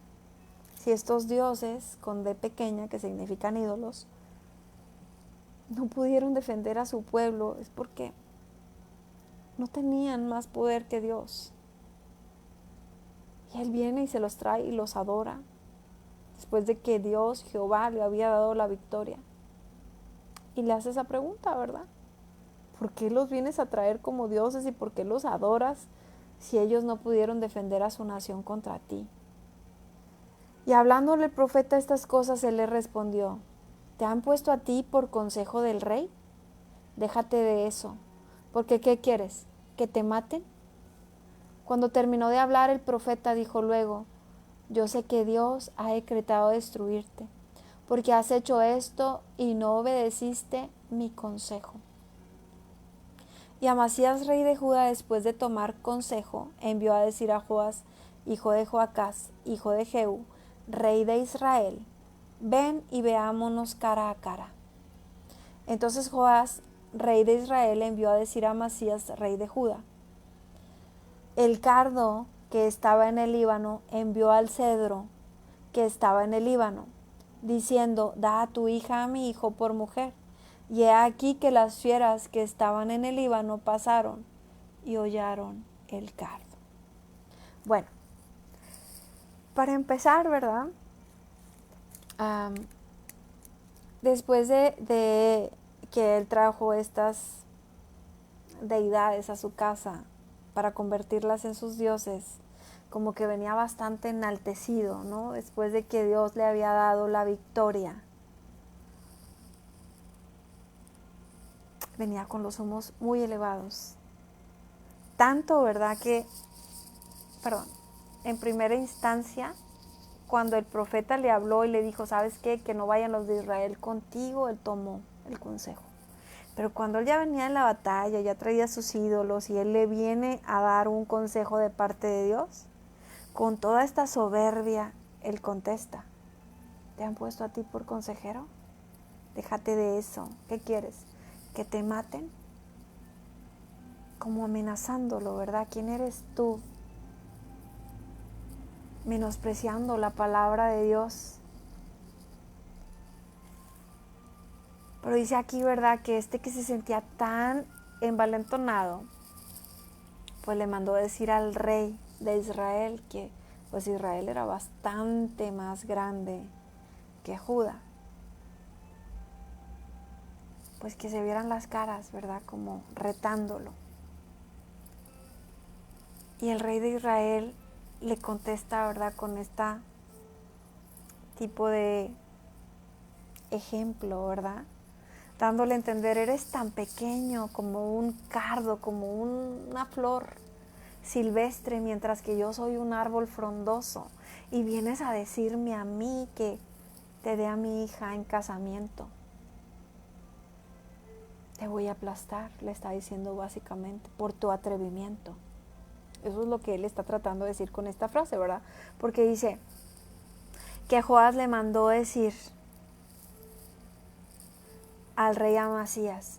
Si estos dioses, con D pequeña, que significan ídolos, no pudieron defender a su pueblo, es porque no tenían más poder que Dios. Y Él viene y se los trae y los adora, después de que Dios, Jehová, le había dado la victoria. Y le hace esa pregunta, ¿verdad? ¿Por qué los vienes a traer como dioses y por qué los adoras si ellos no pudieron defender a su nación contra ti? Y hablándole el profeta estas cosas, él le respondió: ¿te han puesto a ti por consejo del rey? déjate de eso, porque ¿qué quieres? ¿Que te maten? Cuando terminó de hablar, el profeta dijo luego, yo sé que Dios ha decretado destruirte, porque has hecho esto y no obedeciste mi consejo. Y Amasías, rey de Judá, después de tomar consejo, envió a decir a Joás, hijo de Joacás, hijo de Jehú, rey de Israel, ven y veámonos cara a cara. Entonces Joás, rey de Israel, envió a decir a Amasías, rey de Judá, el cardo que estaba en el Líbano envió al cedro que estaba en el Líbano, diciendo, da a tu hija a mi hijo por mujer. Y he aquí que las fieras que estaban en el Líbano pasaron y hollaron el cardo. Bueno, para empezar, ¿verdad? Después de que él trajo estas deidades a su casa para convertirlas en sus dioses, como que venía bastante enaltecido, ¿no? Después de que Dios le había dado la victoria. Venía con los humos muy elevados. Tanto, ¿verdad? En primera instancia, cuando el profeta le habló y le dijo, ¿sabes qué? Que no vayan los de Israel contigo, él tomó el consejo. Pero cuando él ya venía en la batalla, ya traía sus ídolos y él le viene a dar un consejo de parte de Dios, con toda esta soberbia, él contesta, ¿te han puesto a ti por consejero? Déjate de eso. ¿Qué quieres? ¿Que te maten? Como amenazándolo, ¿verdad? ¿Quién eres tú? Menospreciando la palabra de Dios. Pero dice aquí, ¿verdad? Que que se sentía tan envalentonado, pues le mandó decir al rey de Israel que pues Israel era bastante más grande que Judá. Pues que se vieran las caras, ¿verdad? Como retándolo. Y el rey de Israel le contesta, ¿verdad? Con este tipo de ejemplo, ¿verdad? Dándole a entender, eres tan pequeño como un cardo, como una flor silvestre, mientras que yo soy un árbol frondoso. Y vienes a decirme a mí que te dé a mi hija en casamiento. Te voy a aplastar, le está diciendo básicamente, por tu atrevimiento. Eso es lo que él está tratando de decir con esta frase, ¿verdad? Porque dice que Joás le mandó decir al rey Amasías,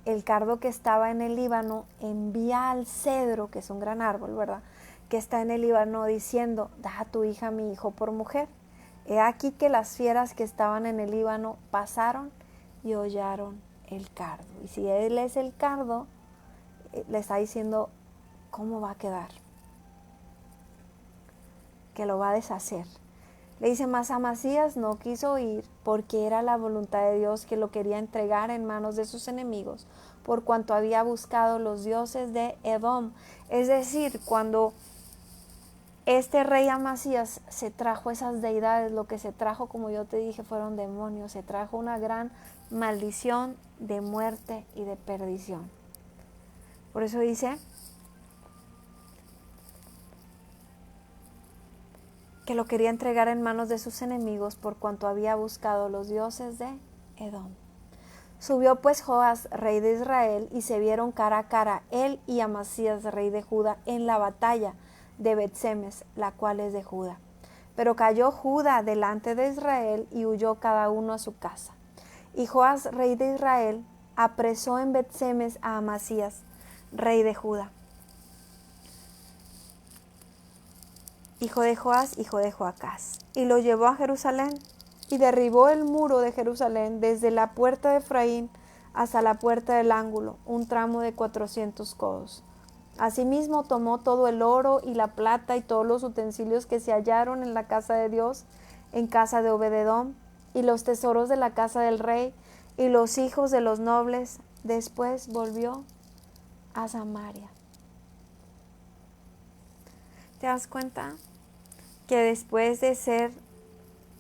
el cardo que estaba en el Líbano envía al cedro, que es un gran árbol, ¿verdad?, que está en el Líbano, diciendo, da a tu hija a mi hijo por mujer. He aquí que las fieras que estaban en el Líbano pasaron y hollaron el cardo. Y si él es el cardo, le está diciendo cómo va a quedar, que lo va a deshacer. Le dice, mas Amasías no quiso ir, porque era la voluntad de Dios que lo quería entregar en manos de sus enemigos, por cuanto había buscado los dioses de Edom. Es decir, cuando este rey Amasías se trajo esas deidades, lo que se trajo, como yo te dije, fueron demonios. Se trajo una gran maldición de muerte y de perdición. Por eso dice que lo quería entregar en manos de sus enemigos, por cuanto había buscado los dioses de Edom. Subió pues Joás, rey de Israel, y se vieron cara a cara él y Amasías, rey de Judá, en la batalla de Bet-Semes, la cual es de Judá. Pero cayó Judá delante de Israel y huyó cada uno a su casa. Y Joás, rey de Israel, apresó en Bet-Semes a Amasías, rey de Judá, hijo de Joás, hijo de Joacás, y lo llevó a Jerusalén, y derribó el muro de Jerusalén desde la puerta de Efraín hasta la puerta del ángulo, un tramo de 400 codos. Asimismo tomó todo el oro y la plata y todos los utensilios que se hallaron en la casa de Dios, en casa de Obededom, y los tesoros de la casa del rey, y los hijos de los nobles. Después volvió a Samaria. ¿Te das cuenta? Que después de ser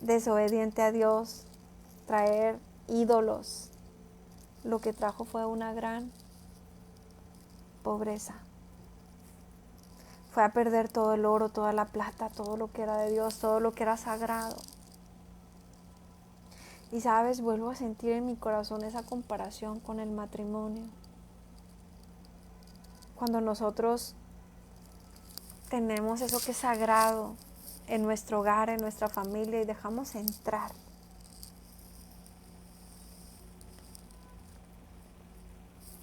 desobediente a Dios, traer ídolos, lo que trajo fue una gran pobreza. Fue a perder todo el oro, toda la plata, todo lo que era de Dios, todo lo que era sagrado. Y sabes, vuelvo a sentir en mi corazón esa comparación con el matrimonio. Cuando nosotros tenemos eso que es sagrado en nuestro hogar, en nuestra familia, y dejamos entrar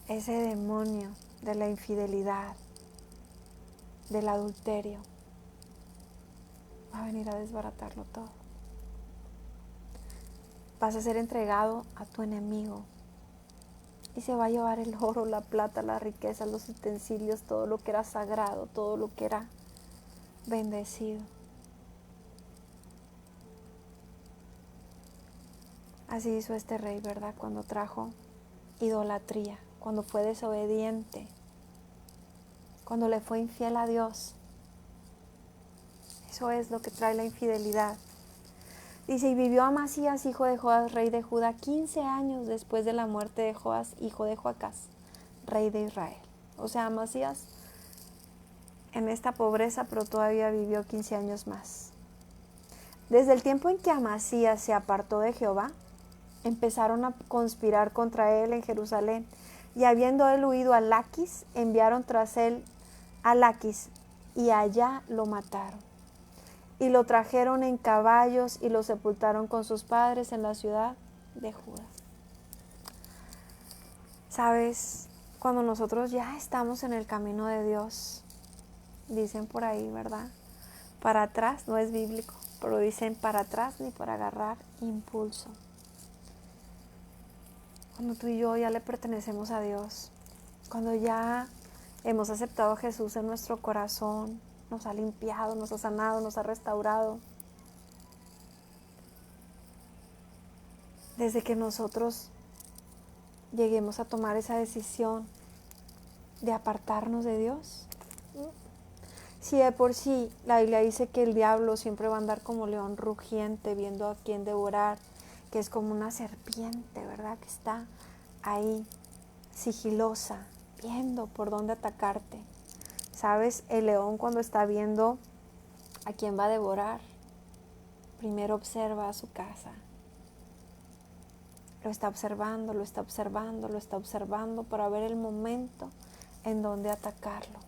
ese demonio de la infidelidad, del adulterio, va a venir a desbaratarlo todo. Vas a ser entregado a tu enemigo y se va a llevar el oro, la plata, la riqueza, los utensilios, todo lo que era sagrado, todo lo que era bendecido. Así hizo este rey, ¿verdad? Cuando trajo idolatría, cuando fue desobediente, cuando le fue infiel a Dios. Eso es lo que trae la infidelidad. Dice, y vivió Amasías, hijo de Joás, rey de Judá, 15 años después de la muerte de Joás, hijo de Joacás, rey de Israel. O sea, Amasías en esta pobreza, pero todavía vivió 15 años más. Desde el tiempo en que Amasías se apartó de Jehová, empezaron a conspirar contra él en Jerusalén, y habiendo él huido a Laquis, enviaron tras él a Laquis, y allá lo mataron. Y lo trajeron en caballos y lo sepultaron con sus padres en la ciudad de Judá. ¿Sabes? Cuando nosotros ya estamos en el camino de Dios, dicen por ahí, ¿verdad? Para atrás, no es bíblico, pero dicen para atrás ni para agarrar impulso. Cuando tú y yo ya le pertenecemos a Dios, cuando ya hemos aceptado a Jesús en nuestro corazón, nos ha limpiado, nos ha sanado, nos ha restaurado. Desde que nosotros lleguemos a tomar esa decisión de apartarnos de Dios. Si de por sí la Biblia dice que el diablo siempre va a andar como león rugiente, viendo a quién devorar, que es como una serpiente, ¿verdad? Que está ahí, sigilosa, viendo por dónde atacarte. ¿Sabes? El león cuando está viendo a quién va a devorar, primero observa a su casa. Lo está observando, lo está observando, lo está observando para ver el momento en donde atacarlo.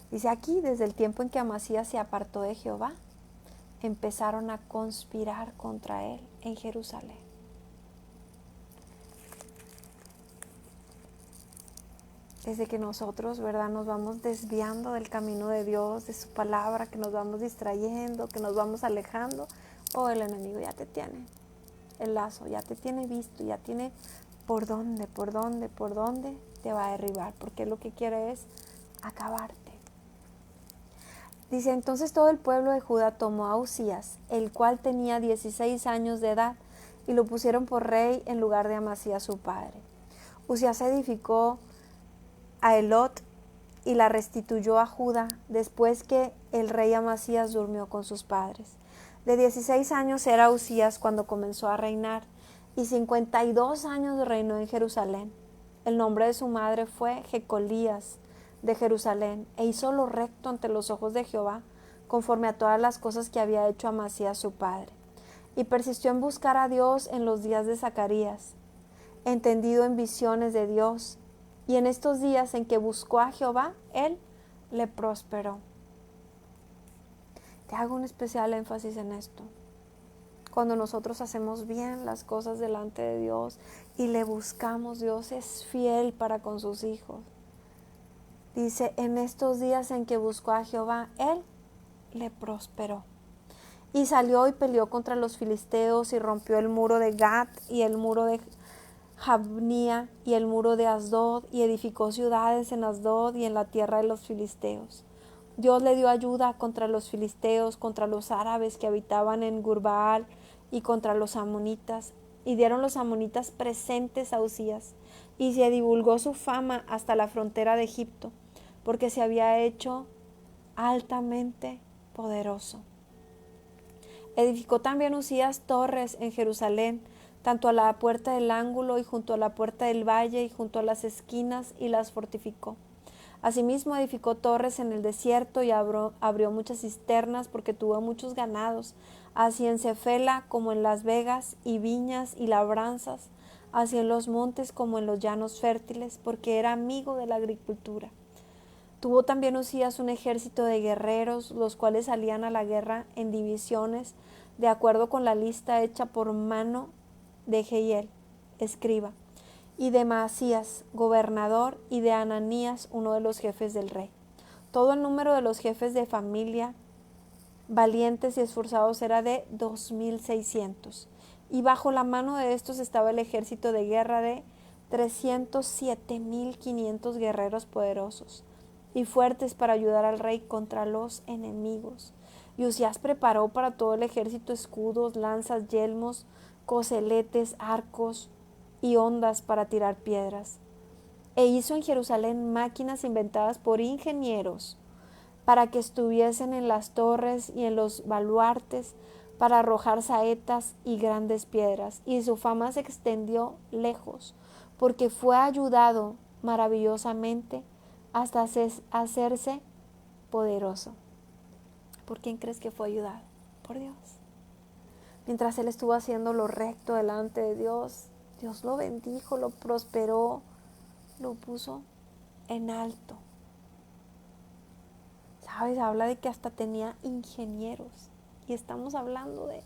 Dice aquí, desde el tiempo en que Amasías se apartó de Jehová, empezaron a conspirar contra él en Jerusalén. Desde que nosotros, ¿verdad?, nos vamos desviando del camino de Dios, de su palabra, que nos vamos distrayendo, que nos vamos alejando, el enemigo ya te tiene el lazo, ya te tiene visto, ya tiene por dónde te va a derribar, porque lo que quiere es acabarte. Dice, entonces todo el pueblo de Judá tomó a Usías, el cual tenía 16 años de edad, y lo pusieron por rey en lugar de Amasías su padre. Usías edificó a Elot y la restituyó a Judá después que el rey Amasías durmió con sus padres. De 16 años era Usías cuando comenzó a reinar, y 52 años reinó en Jerusalén. El nombre de su madre fue Jecolías de Jerusalén, e hizo lo recto ante los ojos de Jehová, conforme a todas las cosas que había hecho Amasías su padre. Y persistió en buscar a Dios en los días de Zacarías, entendido en visiones de Dios, y en estos días en que buscó a Jehová, él le prosperó. Te hago un especial énfasis en esto. Cuando nosotros hacemos bien las cosas delante de Dios y le buscamos, Dios es fiel para con sus hijos. Dice, en estos días en que buscó a Jehová, él le prosperó. Y salió y peleó contra los filisteos y rompió el muro de Gat y el muro de Jabnía y el muro de Asdod, y edificó ciudades en Asdod y en la tierra de los filisteos. Dios le dio ayuda contra los filisteos, contra los árabes que habitaban en Gurbaal y contra los amonitas. Y dieron los amonitas presentes a Usías, y se divulgó su fama hasta la frontera de Egipto, porque se había hecho altamente poderoso. Edificó también Usías torres en Jerusalén, tanto a la puerta del ángulo y junto a la puerta del valle y junto a las esquinas, y las fortificó. Asimismo edificó torres en el desierto y abrió muchas cisternas porque tuvo muchos ganados, así en Cefela como en Las Vegas, y viñas y labranzas, así en los montes como en los llanos fértiles, porque era amigo de la agricultura. Tuvo también Usías un ejército de guerreros, los cuales salían a la guerra en divisiones, de acuerdo con la lista hecha por mano de Jehiel, escriba, y de Maasías, gobernador, y de Ananías, uno de los jefes del rey. Todo el número de los jefes de familia, valientes y esforzados, era de 2,600. Y bajo la mano de estos estaba el ejército de guerra de 307,500 guerreros poderosos y fuertes para ayudar al rey contra los enemigos. Y Usías preparó para todo el ejército escudos, lanzas, yelmos, coseletes, arcos y hondas para tirar piedras. E hizo en Jerusalén máquinas inventadas por ingenieros para que estuviesen en las torres y en los baluartes, para arrojar saetas y grandes piedras. Y su fama se extendió lejos, porque fue ayudado maravillosamente hasta hacerse poderoso. ¿Por quién crees que fue ayudado? Por Dios. Mientras él estuvo haciendo lo recto delante de Dios, Dios lo bendijo, lo prosperó, lo puso en alto. ¿Sabes? Habla de que hasta tenía ingenieros. Y estamos hablando de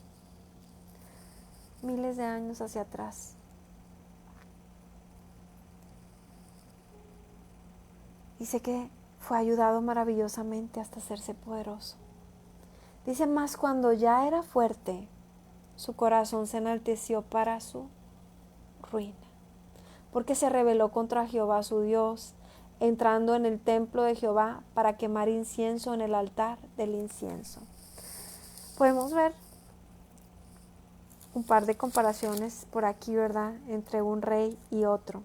miles de años hacia atrás. Dice que fue ayudado maravillosamente hasta hacerse poderoso. Dice más, cuando ya era fuerte, su corazón se enalteció para su ruina, porque se rebeló contra Jehová su Dios, entrando en el templo de Jehová para quemar incienso en el altar del incienso. Podemos ver un par de comparaciones por aquí, ¿verdad?, entre un rey y otro.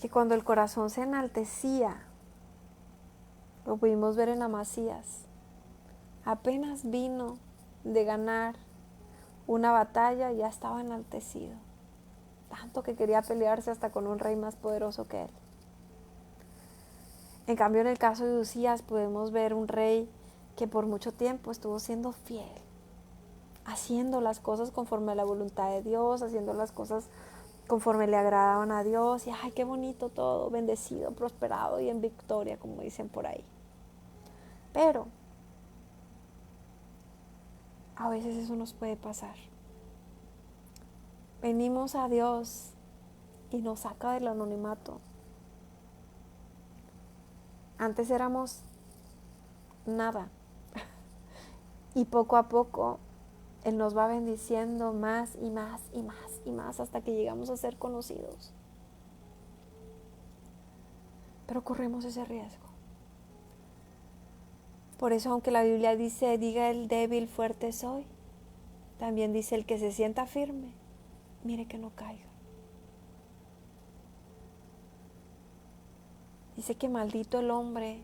Que cuando el corazón se enaltecía, lo pudimos ver en Amasías, apenas vino de ganar una batalla, ya estaba enaltecido, tanto que quería pelearse hasta con un rey más poderoso que él. En cambio, en el caso de Usías podemos ver un rey que por mucho tiempo estuvo siendo fiel, haciendo las cosas conforme a la voluntad de Dios, haciendo las cosas conforme le agradaban a Dios, y ¡ay, qué bonito todo! Bendecido, prosperado y en victoria, como dicen por ahí. Pero a veces eso nos puede pasar. Venimos a Dios y nos saca del anonimato. Antes éramos nada. Y poco a poco Él nos va bendiciendo más y más y más y más hasta que llegamos a ser conocidos. Pero corremos ese riesgo. Por eso, aunque la Biblia dice, diga el débil, fuerte soy, también dice el que se sienta firme, mire que no caiga. Dice que maldito el hombre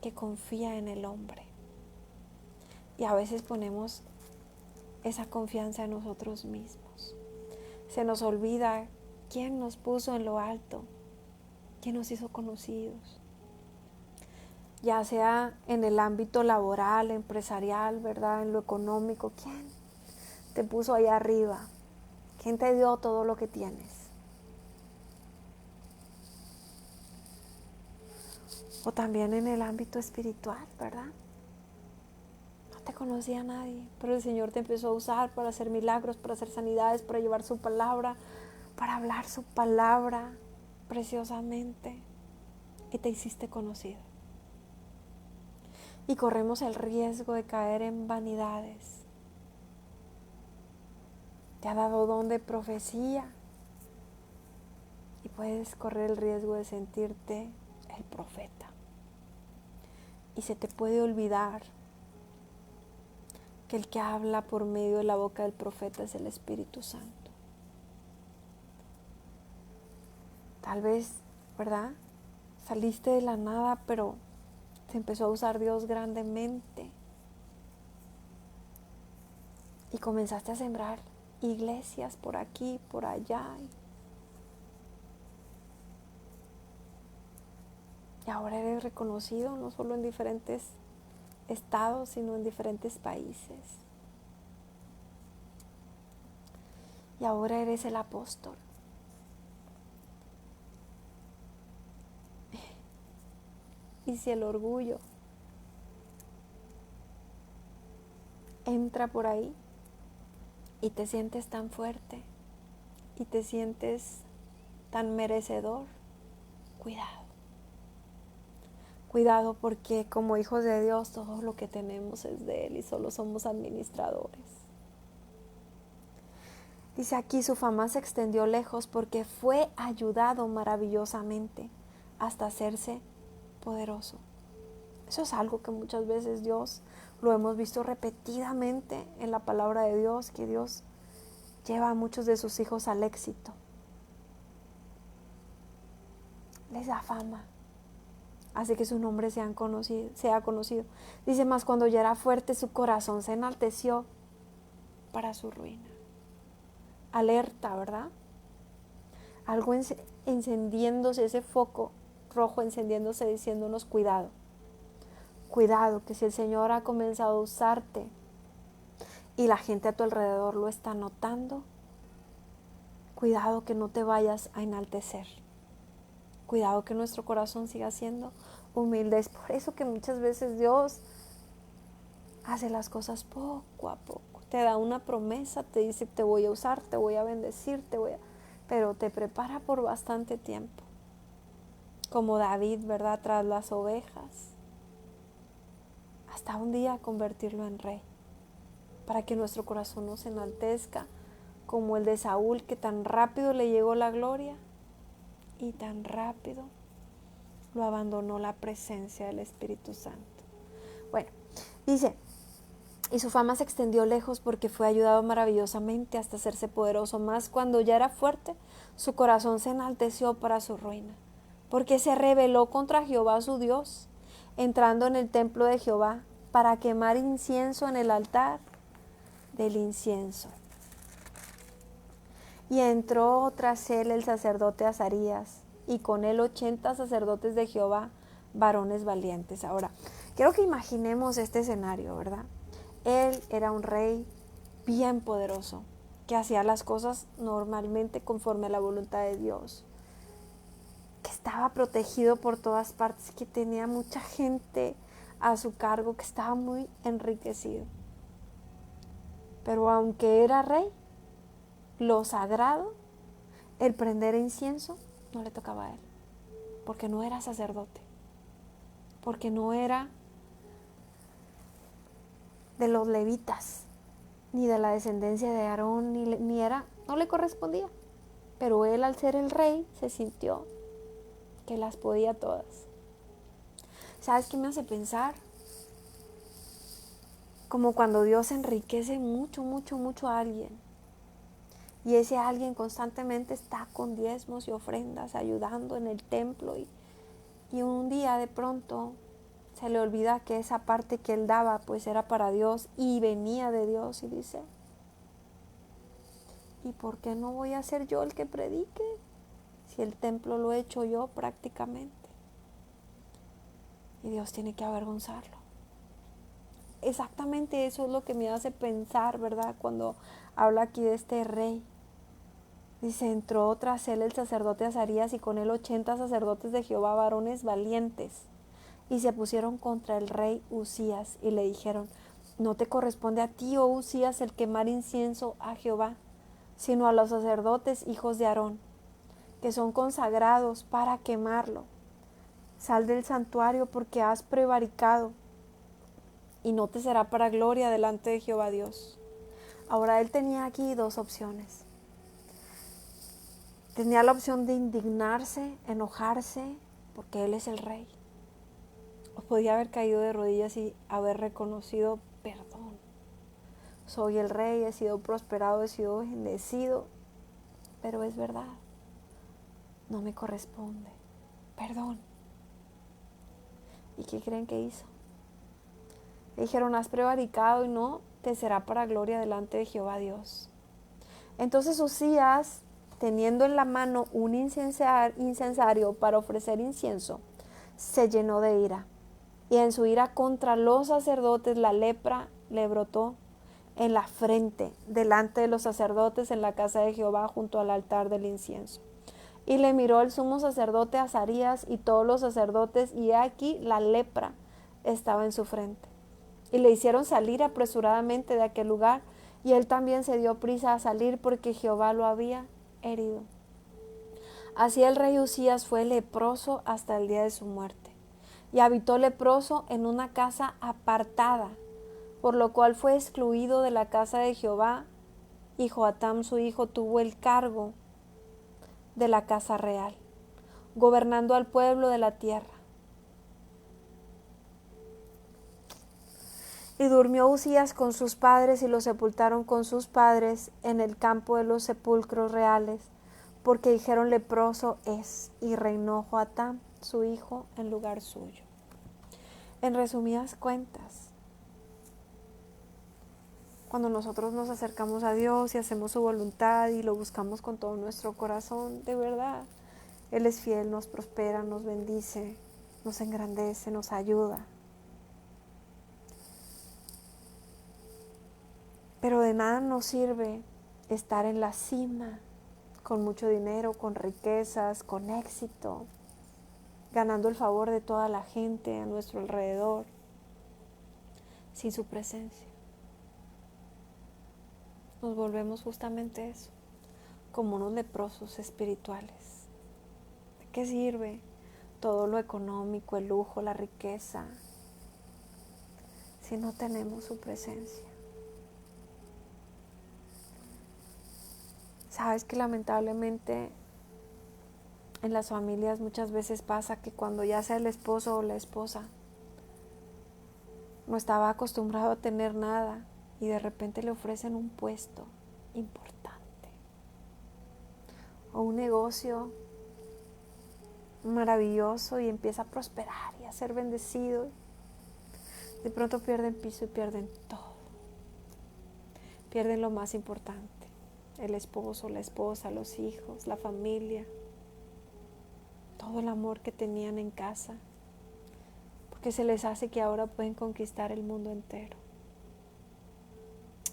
que confía en el hombre. Y a veces ponemos esa confianza en nosotros mismos. Se nos olvida quién nos puso en lo alto, quién nos hizo conocidos. Ya sea en el ámbito laboral, empresarial, ¿verdad?, en lo económico, ¿quién te puso ahí arriba? ¿Quién te dio todo lo que tienes? O también en el ámbito espiritual, ¿verdad? No te conocía nadie, pero el Señor te empezó a usar para hacer milagros, para hacer sanidades, para llevar su palabra, para hablar su palabra preciosamente, y te hiciste conocido. Y corremos el riesgo de caer en vanidades. Te ha dado don de profecía y puedes correr el riesgo de sentirte el profeta. Y se te puede olvidar que el que habla por medio de la boca del profeta es el Espíritu Santo. Tal vez, ¿verdad?, saliste de la nada, pero te empezó a usar Dios grandemente. Y comenzaste a sembrar iglesias por aquí, por allá. Y ahora eres reconocido no solo en diferentes estados, sino en diferentes países. Y ahora eres el apóstol. Y si el orgullo entra por ahí y te sientes tan fuerte y te sientes tan merecedor, cuidado. Cuidado, porque como hijos de Dios todo lo que tenemos es de Él y solo somos administradores. Dice aquí, su fama se extendió lejos porque fue ayudado maravillosamente hasta hacerse poderoso. Eso es algo que muchas veces Dios lo hemos visto repetidamente en la palabra de Dios, que Dios lleva a muchos de sus hijos al éxito. Les da fama, hace que su nombre sea conocido. Dice más, cuando ya era fuerte, su corazón se enalteció para su ruina. Alerta, ¿verdad? Algo encendiéndose, ese foco rojo encendiéndose, diciéndonos cuidado. Cuidado, que si el Señor ha comenzado a usarte y la gente a tu alrededor lo está notando, cuidado que no te vayas a enaltecer. Cuidado que nuestro corazón siga siendo humilde. Es por eso que muchas veces Dios hace las cosas poco a poco. Te da una promesa, te dice te voy a usar, te voy a bendecir, pero te prepara por bastante tiempo. Como David, ¿verdad? Tras las ovejas, hasta un día convertirlo en rey, para que nuestro corazón no se enaltezca como el de Saúl, que tan rápido le llegó la gloria y tan rápido lo abandonó la presencia del Espíritu Santo. Bueno, dice, y su fama se extendió lejos porque fue ayudado maravillosamente hasta hacerse poderoso. Más cuando ya era fuerte, su corazón se enalteció para su ruina, porque se rebeló contra Jehová su Dios, entrando en el templo de Jehová para quemar incienso en el altar del incienso. Y entró tras él el sacerdote Azarías, y con él 80 sacerdotes de Jehová, varones valientes. Ahora, quiero que imaginemos este escenario, ¿verdad? Él era un rey bien poderoso, que hacía las cosas normalmente conforme a la voluntad de Dios, que estaba protegido por todas partes, que tenía mucha gente a su cargo, que estaba muy enriquecido. Pero aunque era rey, lo sagrado, el prender incienso, no le tocaba a él, porque no era sacerdote, porque no era de los levitas, ni de la descendencia de Aarón, no le correspondía. Pero él, al ser el rey, se sintió que las podía todas. ¿Sabes qué me hace pensar? Como cuando Dios enriquece mucho, mucho, mucho a alguien, y ese alguien constantemente está con diezmos y ofrendas, ayudando en el templo, y un día de pronto se le olvida que esa parte que él daba pues era para Dios y venía de Dios, y dice, ¿y por qué no voy a ser yo el que predique? Si el templo lo he hecho yo prácticamente. Y Dios tiene que avergonzarlo. Exactamente eso es lo que me hace pensar, ¿verdad? Cuando habla aquí de este rey. Dice, entró tras él el sacerdote Azarías y con él 80 sacerdotes de Jehová, varones valientes. Y se pusieron contra el rey Usías y le dijeron, no te corresponde a ti, oh Usías, el quemar incienso a Jehová, sino a los sacerdotes hijos de Aarón, que son consagrados para quemarlo. Sal del santuario porque has prevaricado y no te será para gloria delante de Jehová Dios. Ahora él tenía aquí dos opciones. Tenía la opción de indignarse, enojarse, porque él es el rey. O podía haber caído de rodillas y haber reconocido, perdón, soy el rey, he sido prosperado, he sido bendecido, pero es verdad, no me corresponde, perdón. ¿Y qué creen que hizo? Le dijeron, has prevaricado, y no, te será para gloria delante de Jehová Dios. Entonces Uzías, teniendo en la mano un incensario para ofrecer incienso, se llenó de ira. Y en su ira contra los sacerdotes la lepra le brotó en la frente, delante de los sacerdotes en la casa de Jehová junto al altar del incienso. Y le miró el sumo sacerdote Azarías y todos los sacerdotes, y aquí la lepra estaba en su frente. Y le hicieron salir apresuradamente de aquel lugar, y él también se dio prisa a salir porque Jehová lo había herido. Así el rey Uzías fue leproso hasta el día de su muerte, y habitó leproso en una casa apartada, por lo cual fue excluido de la casa de Jehová, y Joatam su hijo tuvo el cargo de la casa real, gobernando al pueblo de la tierra. Y durmió Uzías con sus padres y lo sepultaron con sus padres en el campo de los sepulcros reales, porque dijeron leproso es, y reinó Joatam su hijo en lugar suyo. En resumidas cuentas, cuando nosotros nos acercamos a Dios y hacemos su voluntad y lo buscamos con todo nuestro corazón, de verdad, Él es fiel, nos prospera, nos bendice, nos engrandece, nos ayuda. Pero de nada nos sirve estar en la cima, con mucho dinero, con riquezas, con éxito, ganando el favor de toda la gente a nuestro alrededor, sin su presencia. Nos volvemos justamente eso, como unos leprosos espirituales. ¿De qué sirve todo lo económico, el lujo, la riqueza, si no tenemos su presencia? Sabes que lamentablemente en las familias muchas veces pasa que cuando ya sea el esposo o la esposa no estaba acostumbrado a tener nada y de repente le ofrecen un puesto importante o un negocio maravilloso y empieza a prosperar y a ser bendecido. De pronto pierden piso y pierden todo. Pierden lo más importante: el esposo, la esposa, los hijos, la familia, todo el amor que tenían en casa, porque se les hace que ahora pueden conquistar el mundo entero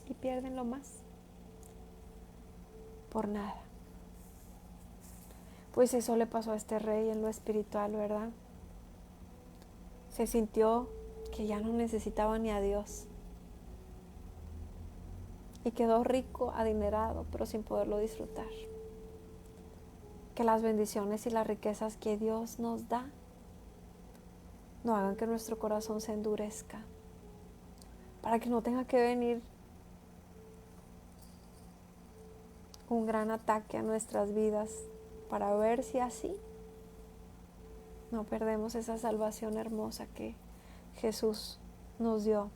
y pierden lo más por nada. Pues eso le pasó a este rey en lo espiritual, ¿verdad? Se sintió que ya no necesitaba ni a Dios y quedó rico, adinerado, pero sin poderlo disfrutar. Que las bendiciones y las riquezas que Dios nos da no hagan que nuestro corazón se endurezca, para que no tenga que venir un gran ataque a nuestras vidas para ver si así no perdemos esa salvación hermosa que Jesús nos dio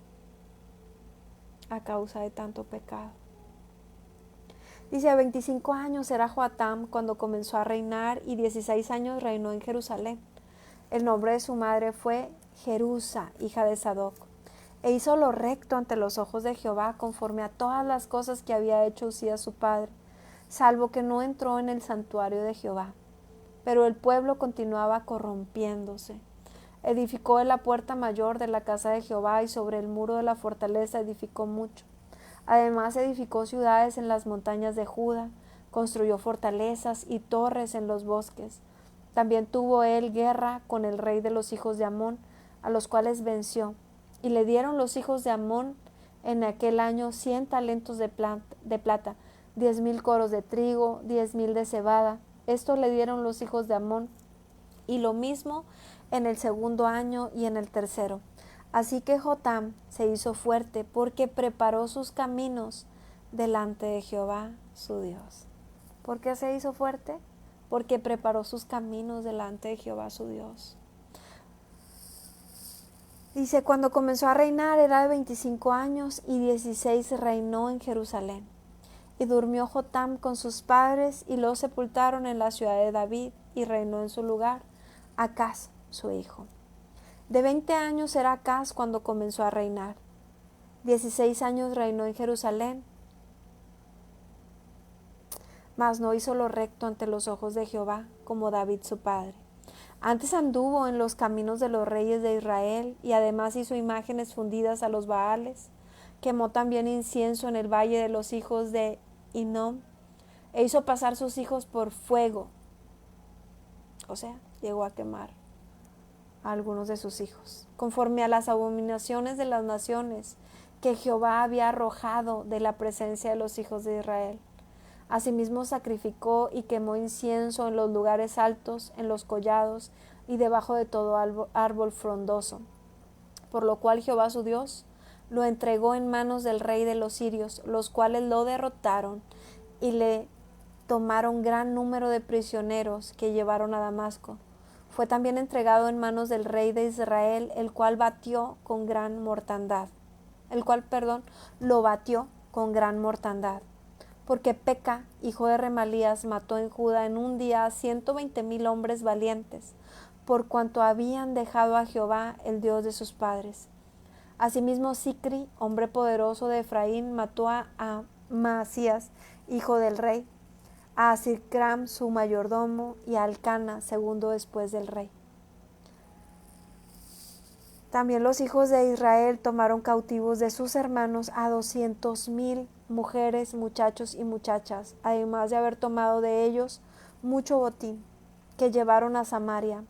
a causa de tanto pecado. Dice, a 25 años era Joatam cuando comenzó a reinar, y 16 años reinó en Jerusalén. El nombre de su madre fue Jerusa, hija de Sadoc. E hizo lo recto ante los ojos de Jehová, conforme a todas las cosas que había hecho Uzías su padre, salvo que no entró en el santuario de Jehová. Pero el pueblo continuaba corrompiéndose. Edificó en la puerta mayor de la casa de Jehová, y sobre el muro de la fortaleza edificó mucho. Además edificó ciudades en las montañas de Judá, construyó fortalezas y torres en los bosques. También tuvo él guerra con el rey de los hijos de Amón, a los cuales venció, y le dieron los hijos de Amón en aquel año 100 talentos de plata, 10,000 coros de trigo, 10,000 de cebada. Esto le dieron los hijos de Amón, y lo mismo en el segundo año y en el tercero. Así que Jotam se hizo fuerte porque preparó sus caminos delante de Jehová su Dios. ¿Por qué se hizo fuerte? Porque preparó sus caminos delante de Jehová su Dios. Dice, cuando comenzó a reinar era de 25 años y 16 reinó en Jerusalén. Y durmió Jotam con sus padres y lo sepultaron en la ciudad de David, y reinó en su lugar Acaz su hijo. De 20 años era Acaz cuando comenzó a reinar, 16 años reinó en Jerusalén, mas no hizo lo recto ante los ojos de Jehová, como David su padre. Antes anduvo en los caminos de los reyes de Israel, y además hizo imágenes fundidas a los Baales. Quemó también incienso en el valle de los hijos de Hinnom, e hizo pasar sus hijos por fuego. O sea, llegó a quemar a algunos de sus hijos, conforme a las abominaciones de las naciones que Jehová había arrojado de la presencia de los hijos de Israel. Asimismo sacrificó y quemó incienso en los lugares altos, en los collados y debajo de todo árbol frondoso, por lo cual Jehová su Dios lo entregó en manos del rey de los sirios, los cuales lo derrotaron y le tomaron gran número de prisioneros que llevaron a Damasco. Fue también entregado en manos del rey de Israel, el cual lo batió con gran mortandad. Porque Peca, hijo de Remalías, mató en Judá en un día a 120,000 hombres valientes, por cuanto habían dejado a Jehová, el Dios de sus padres. Asimismo, Sicri, hombre poderoso de Efraín, mató a Maasías, hijo del rey, a Sicram, su mayordomo, y a Alcana, segundo después del rey. También los hijos de Israel tomaron cautivos de sus hermanos a 200,000 mujeres, muchachos y muchachas, además de haber tomado de ellos mucho botín, que llevaron a Samaria.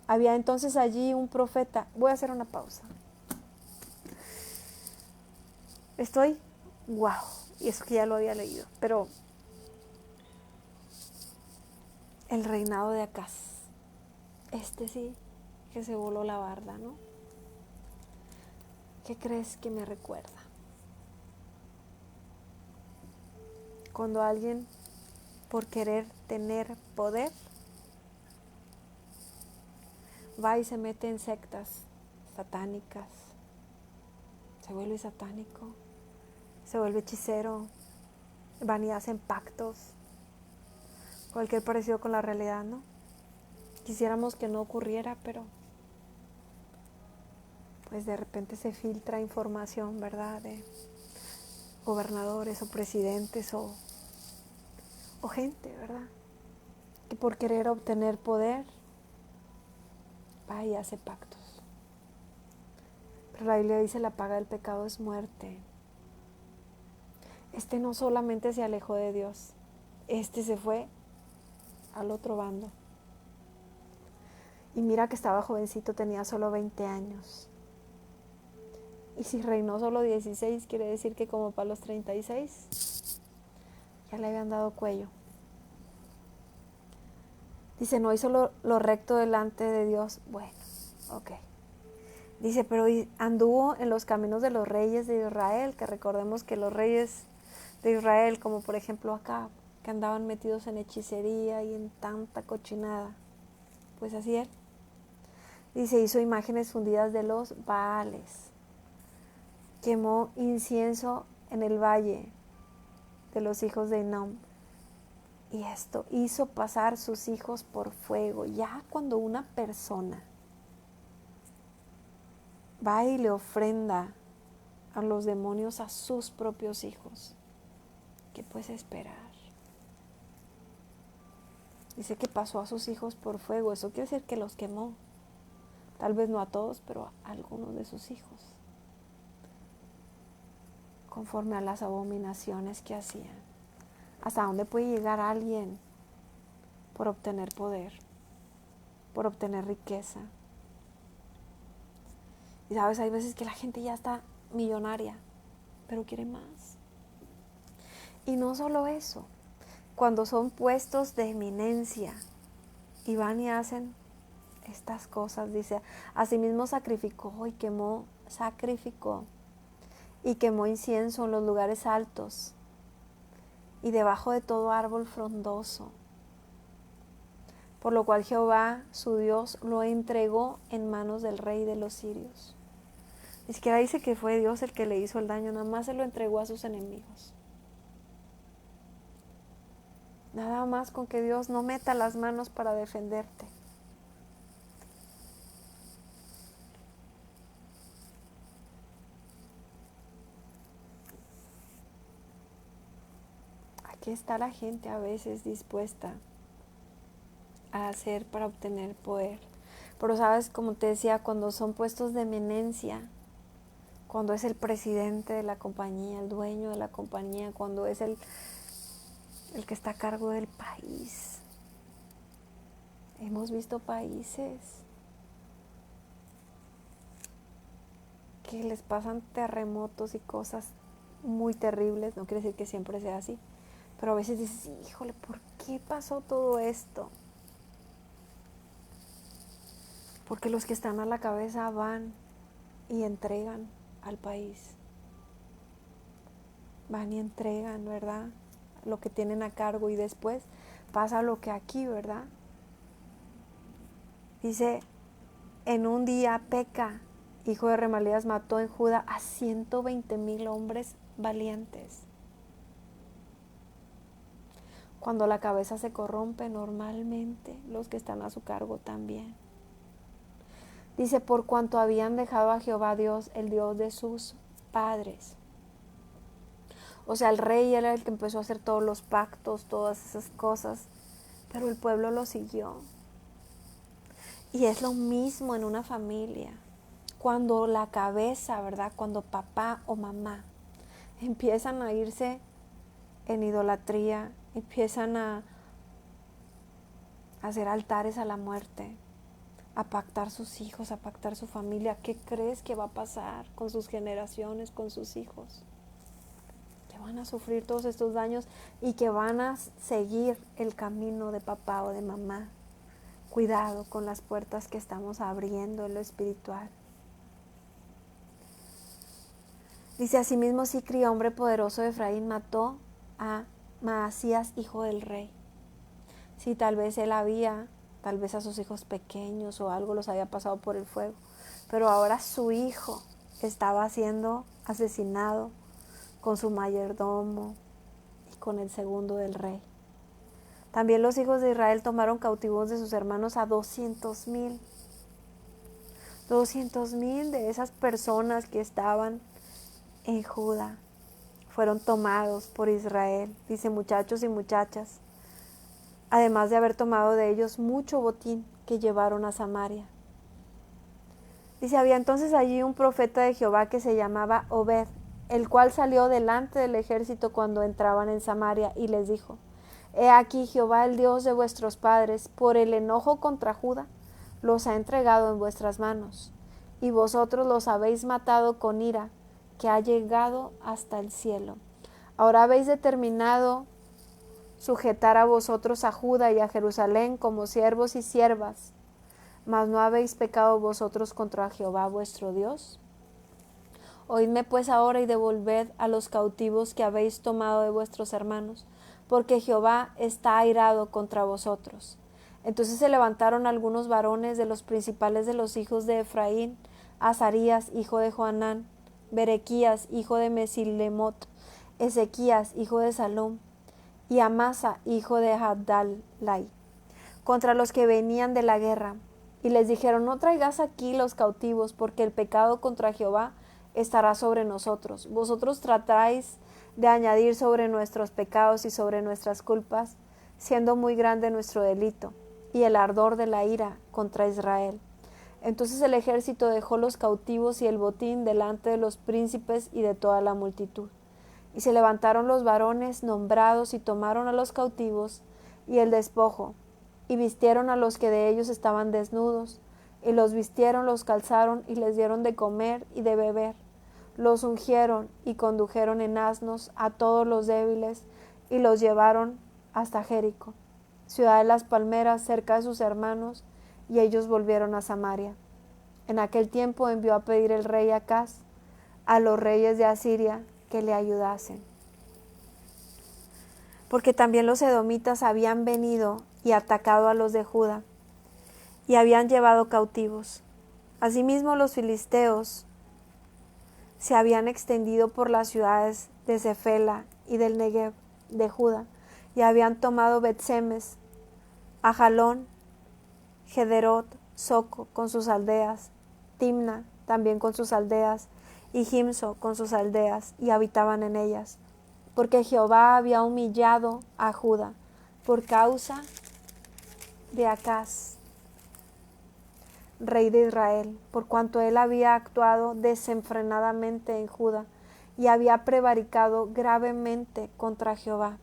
Había entonces allí un profeta. Voy a hacer una pausa. Wow, y eso que ya lo había leído, pero el reinado de Acaz, sí, que se voló la barda, ¿no? ¿Qué crees que me recuerda? Cuando alguien, por querer tener poder, va y se mete en sectas satánicas, se vuelve satánico, se vuelve hechicero, van y hacen pactos, cualquier parecido con la realidad, ¿no? Quisiéramos que no ocurriera, pero pues de repente se filtra información, ¿verdad? De gobernadores o presidentes o gente, ¿verdad? Que por querer obtener poder va y hace pactos. Pero la Biblia dice: la paga del pecado es muerte. No solamente se alejó de Dios, se fue al otro bando. Y mira que estaba jovencito, tenía solo 20 años. Y si reinó solo 16, quiere decir que como para los 36 ya le habían dado cuello. Dice: no hizo lo recto delante de Dios. Bueno, ok. Dice: pero anduvo en los caminos de los reyes de Israel, que recordemos que los reyes de Israel, como por ejemplo acá, que andaban metidos en hechicería y en tanta cochinada, pues así él. Dice: hizo imágenes fundidas de los Baales, quemó incienso en el valle de los hijos de Hinnom, y hizo pasar sus hijos por fuego. Ya cuando una persona va y le ofrenda a los demonios a sus propios hijos, ¿qué puedes esperar? Dice que pasó a sus hijos por fuego. Eso quiere decir que los quemó. Tal vez no a todos, pero a algunos de sus hijos, conforme a las abominaciones que hacían. ¿Hasta dónde puede llegar alguien por obtener poder, por obtener riqueza? Y sabes, hay veces que la gente ya está millonaria, pero quiere más. Y no solo eso, cuando son puestos de eminencia y van y hacen estas cosas, dice: asimismo sacrificó y quemó incienso en los lugares altos y debajo de todo árbol frondoso, por lo cual Jehová su Dios lo entregó en manos del rey de los sirios. Ni siquiera dice que fue Dios el que le hizo el daño, nada más se lo entregó a sus enemigos. Nada más con que Dios no meta las manos para defenderte. qué está la gente a veces dispuesta a hacer para obtener poder. Pero sabes, como te decía, cuando son puestos de eminencia, cuando es el presidente de la compañía, el dueño de la compañía, cuando es el que está a cargo del país. Hemos visto países que les pasan terremotos y cosas muy terribles. No quiere decir que siempre sea así, pero a veces dices, híjole, ¿por qué pasó todo esto? Porque los que están a la cabeza van y entregan al país. Van y entregan, ¿verdad? Lo que tienen a cargo, y después pasa lo que aquí, ¿verdad? Dice, en un día Peca, hijo de Remalías, mató en Judá a 120,000 hombres valientes. Cuando la cabeza se corrompe, normalmente los que están a su cargo también. Dice, por cuanto habían dejado a Jehová Dios, el Dios de sus padres. O sea, el rey era el que empezó a hacer todos los pactos, todas esas cosas, pero el pueblo lo siguió. Y es lo mismo en una familia. Cuando la cabeza, ¿verdad? Cuando papá o mamá empiezan a irse en idolatría, empiezan a hacer altares a la muerte, a pactar sus hijos, a pactar su familia, ¿qué crees que va a pasar con sus generaciones, con sus hijos? Que van a sufrir todos estos daños y que van a seguir el camino de papá o de mamá. Cuidado con las puertas que estamos abriendo en lo espiritual. Dice, asimismo Sicri, hombre poderoso de Efraín, mató a Maasías, hijo del rey. Sí, tal vez tal vez a sus hijos pequeños o algo los había pasado por el fuego, pero ahora su hijo estaba siendo asesinado con su mayordomo y con el segundo del rey. También los hijos de Israel tomaron cautivos de sus hermanos a 200,000. 200,000 de esas personas que estaban en Judá fueron tomados por Israel, dice, muchachos y muchachas, además de haber tomado de ellos mucho botín que llevaron a Samaria. Dice, había entonces allí un profeta de Jehová que se llamaba Obed, el cual salió delante del ejército cuando entraban en Samaria y les dijo, he aquí Jehová, el Dios de vuestros padres, por el enojo contra Judá, los ha entregado en vuestras manos, y vosotros los habéis matado con ira, que ha llegado hasta el cielo. Ahora habéis determinado sujetar a vosotros a Judá y a Jerusalén como siervos y siervas, mas ¿no habéis pecado vosotros contra Jehová vuestro Dios? Oídme pues ahora y devolved a los cautivos que habéis tomado de vuestros hermanos, porque Jehová está airado contra vosotros. Entonces se levantaron algunos varones de los principales de los hijos de Efraín, Azarías, hijo de Joanán, Berequías, hijo de Mesilemot, Ezequías, hijo de Salom, y Amasa, hijo de Hadalai, contra los que venían de la guerra. Y les dijeron, no traigas aquí los cautivos, porque el pecado contra Jehová estará sobre nosotros. Vosotros tratáis de añadir sobre nuestros pecados y sobre nuestras culpas, siendo muy grande nuestro delito, y el ardor de la ira contra Israel. Entonces el ejército dejó los cautivos y el botín delante de los príncipes y de toda la multitud. Y se levantaron los varones nombrados y tomaron a los cautivos y el despojo, y vistieron a los que de ellos estaban desnudos, y los vistieron, los calzaron y les dieron de comer y de beber. Los ungieron y condujeron en asnos a todos los débiles y los llevaron hasta Jericó, ciudad de las palmeras, cerca de sus hermanos, y ellos volvieron a Samaria. En aquel tiempo envió a pedir el rey Acaz a los reyes de Asiria que le ayudasen, porque también los edomitas habían venido y atacado a los de Judá y habían llevado cautivos. Asimismo los filisteos se habían extendido por las ciudades de Cefela y del Negev de Judá y habían tomado Bet-Semes, Ajalón, Gederot, Soco con sus aldeas, Timna también con sus aldeas, y Gimso con sus aldeas, y habitaban en ellas. porque Jehová había humillado a Judá por causa de Acaz, rey de Israel, por cuanto él había actuado desenfrenadamente en Judá y había prevaricado gravemente contra Jehová.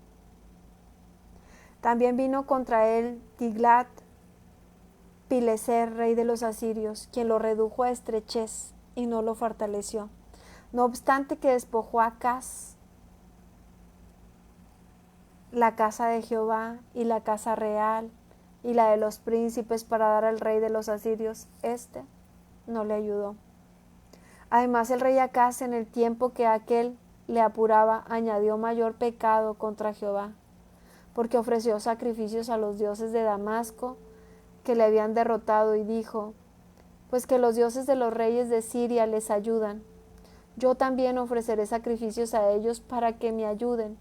También vino contra él Tiglat-Pileser, rey de los asirios, quien lo redujo a estrechez y no lo fortaleció. No obstante que despojó a Acaz, la casa de Jehová y la casa real y la de los príncipes para dar al rey de los asirios, este no le ayudó. Además el rey Acaz, en el tiempo que aquel le apuraba, añadió mayor pecado contra Jehová, porque ofreció sacrificios a los dioses de Damasco que le habían derrotado y dijo: pues que los dioses de los reyes de Siria les ayudan, yo también ofreceré sacrificios a ellos para que me ayuden.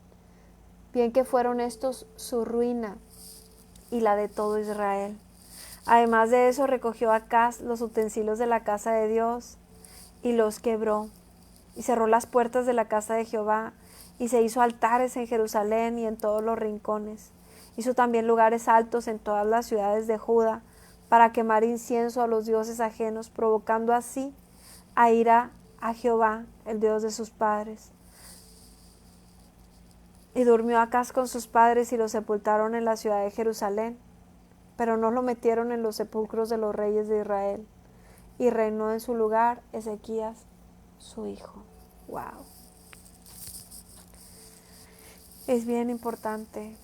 Bien que fueron estos su ruina y la de todo Israel. Además de eso, recogió Acaz los utensilios de la casa de Dios y los quebró, y cerró las puertas de la casa de Jehová, y se hizo altares en Jerusalén y en todos los rincones. Hizo también lugares altos en todas las ciudades de Judá, para quemar incienso a los dioses ajenos, provocando así a ira a Jehová, el Dios de sus padres. Y durmió Acaz con sus padres y lo sepultaron en la ciudad de Jerusalén, pero no lo metieron en los sepulcros de los reyes de Israel. Y reinó en su lugar Ezequías, su hijo. Wow. Es bien importante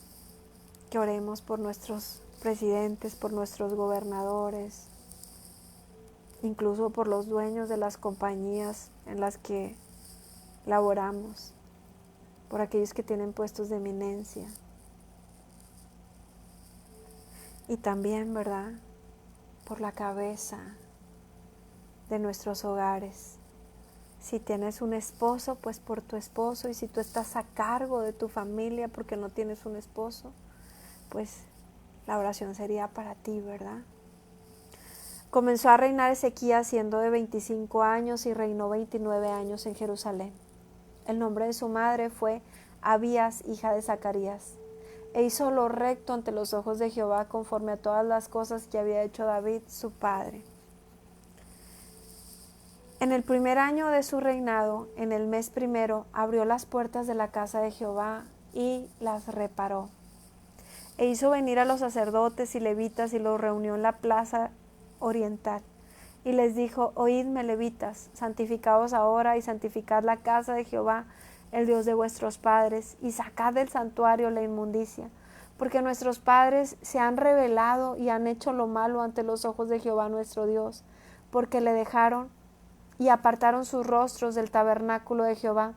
que oremos por nuestros presidentes, por nuestros gobernadores, incluso por los dueños de las compañías en las que laboramos, por aquellos que tienen puestos de eminencia. Y también, ¿verdad?, por la cabeza de nuestros hogares. Si tienes un esposo, pues por tu esposo, y si tú estás a cargo de tu familia porque no tienes un esposo, pues la oración sería para ti, ¿verdad? Comenzó a reinar Ezequías siendo de 25 años y reinó 29 años en Jerusalén. El nombre de su madre fue Abías, hija de Zacarías. E hizo lo recto ante los ojos de Jehová, conforme a todas las cosas que había hecho David, su padre. En el primer año de su reinado, en el mes primero, abrió las puertas de la casa de Jehová y las reparó. E hizo venir a los sacerdotes y levitas y los reunió en la plaza oriental. Y les dijo: oídme, levitas, santificaos ahora y santificad la casa de Jehová, el Dios de vuestros padres, y sacad del santuario la inmundicia, porque nuestros padres se han rebelado y han hecho lo malo ante los ojos de Jehová nuestro Dios, porque le dejaron y apartaron sus rostros del tabernáculo de Jehová,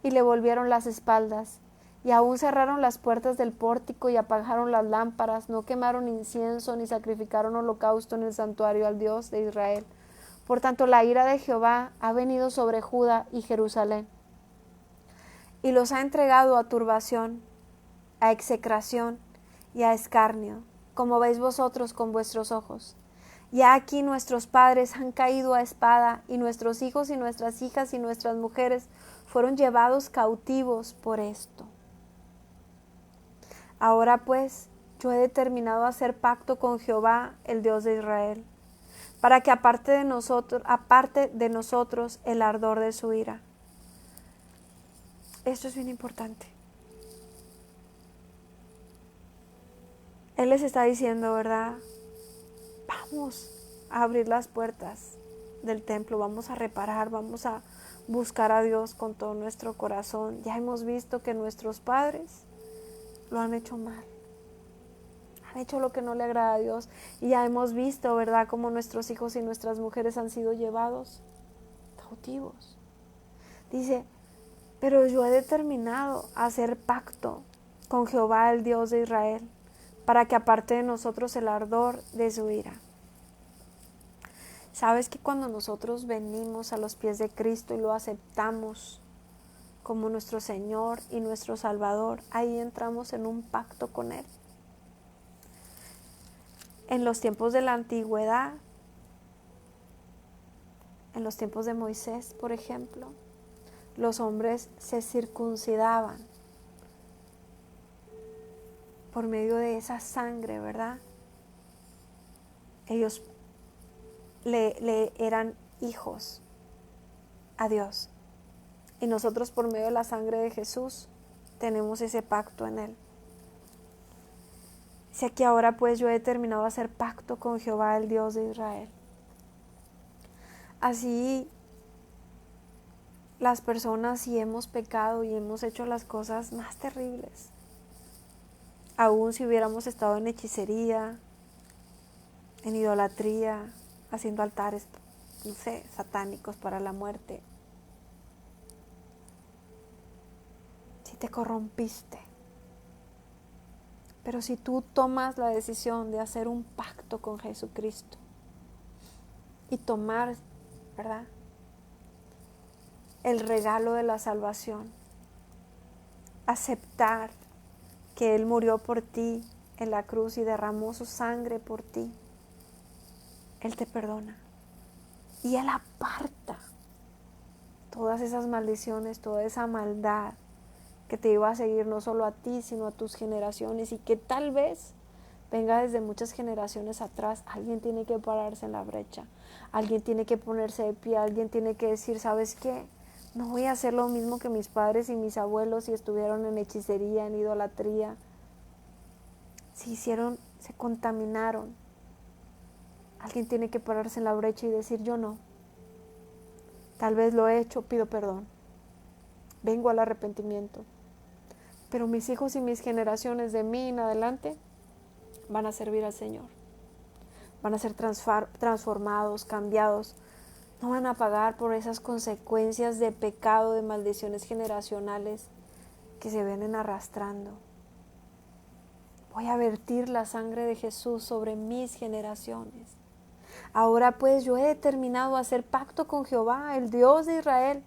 y le volvieron las espaldas, y aún cerraron las puertas del pórtico y apagaron las lámparas, no quemaron incienso ni sacrificaron holocausto en el santuario al Dios de Israel. Por tanto, la ira de Jehová ha venido sobre Judá y Jerusalén, y los ha entregado a turbación, a execración y a escarnio, como veis vosotros con vuestros ojos. Y aquí nuestros padres han caído a espada, y nuestros hijos y nuestras hijas y nuestras mujeres fueron llevados cautivos por esto. Ahora pues, yo he determinado hacer pacto con Jehová, el Dios de Israel, para que aparte de nosotros el ardor de su ira. Esto es bien importante. Él les está diciendo, ¿verdad? Vamos a abrir las puertas del templo, vamos a reparar, vamos a buscar a Dios con todo nuestro corazón. Ya hemos visto que nuestros padres lo han hecho mal, han hecho lo que no le agrada a Dios, y ya hemos visto, ¿verdad?, cómo nuestros hijos y nuestras mujeres han sido llevados cautivos. Dice: pero yo he determinado hacer pacto con Jehová, el Dios de Israel, para que aparte de nosotros el ardor de su ira. ¿Sabes que cuando nosotros venimos a los pies de Cristo y lo aceptamos como nuestro Señor y nuestro Salvador, ahí entramos en un pacto con Él? En los tiempos de la antigüedad, en los tiempos de Moisés, por ejemplo, los hombres se circuncidaban por medio de esa sangre, ¿verdad? Ellos le eran hijos a Dios. Y nosotros por medio de la sangre de Jesús tenemos ese pacto en Él. Dice que ahora pues yo he determinado hacer pacto con Jehová, el Dios de Israel. Así las personas, si hemos pecado y hemos hecho las cosas más terribles, aún si hubiéramos estado en hechicería, en idolatría, haciendo altares, no sé, satánicos para la muerte, si te corrompiste, pero si tú tomas la decisión de hacer un pacto con Jesucristo y tomar, ¿verdad?, el regalo de la salvación, aceptar que Él murió por ti en la cruz y derramó su sangre por ti, Él te perdona y Él aparta todas esas maldiciones, toda esa maldad que te iba a seguir no solo a ti, sino a tus generaciones, y que tal vez venga desde muchas generaciones atrás. Alguien tiene que pararse en la brecha, alguien tiene que ponerse de pie, alguien tiene que decir, ¿sabes qué? No voy a hacer lo mismo que mis padres y mis abuelos si estuvieron en hechicería, en idolatría, se contaminaron. Alguien tiene que pararse en la brecha y decir, yo no. Tal vez lo he hecho, pido perdón. Vengo al arrepentimiento. Pero mis hijos y mis generaciones de mí en adelante van a servir al Señor. Van a ser transformados, cambiados. No van a pagar por esas consecuencias de pecado, de maldiciones generacionales que se vienen arrastrando. Voy a vertir la sangre de Jesús sobre mis generaciones. Ahora pues yo he determinado hacer pacto con Jehová, el Dios de Israel,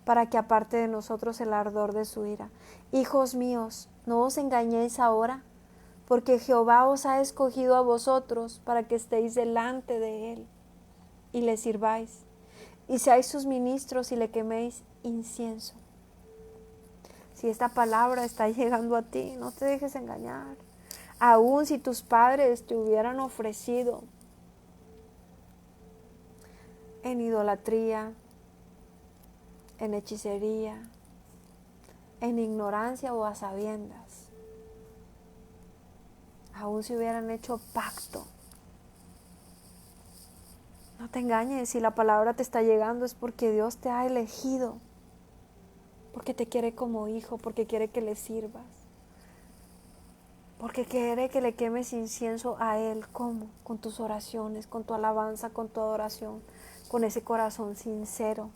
para que aparte de nosotros el ardor de su ira. Hijos míos, no os engañéis ahora, porque Jehová os ha escogido a vosotros para que estéis delante de Él y le sirváis, y seáis sus ministros y le queméis incienso. Si esta palabra está llegando a ti, no te dejes engañar. Aún si tus padres te hubieran ofrecido en idolatría, en hechicería, en ignorancia o a sabiendas, aún si hubieran hecho pacto, no te engañes. Si la palabra te está llegando es porque Dios te ha elegido, porque te quiere como hijo, porque quiere que le sirvas, porque quiere que le quemes incienso a Él. ¿Cómo? Con tus oraciones, con tu alabanza, con tu adoración, con ese corazón sincero.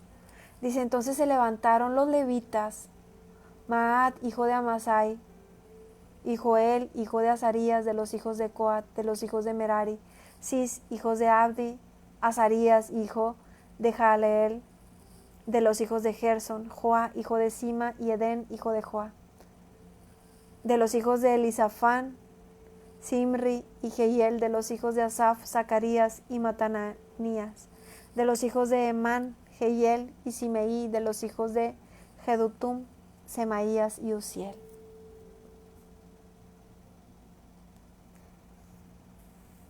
Dice, entonces se levantaron los levitas, Maat, hijo de Amasai, y Joel, hijo de Azarías, de los hijos de Coat, de los hijos de Merari, Cis, hijos de Abdi, Azarías, hijo de Jaleel, de los hijos de Gerson, Joa, hijo de Sima, y Edén, hijo de Joa. De los hijos de Elisafán, Simri y Jehiel, de los hijos de Asaf, Zacarías y Matanías. De los hijos de Emán, Jehiel y Simeí, de los hijos de Jedutum, Semaías y Uziel.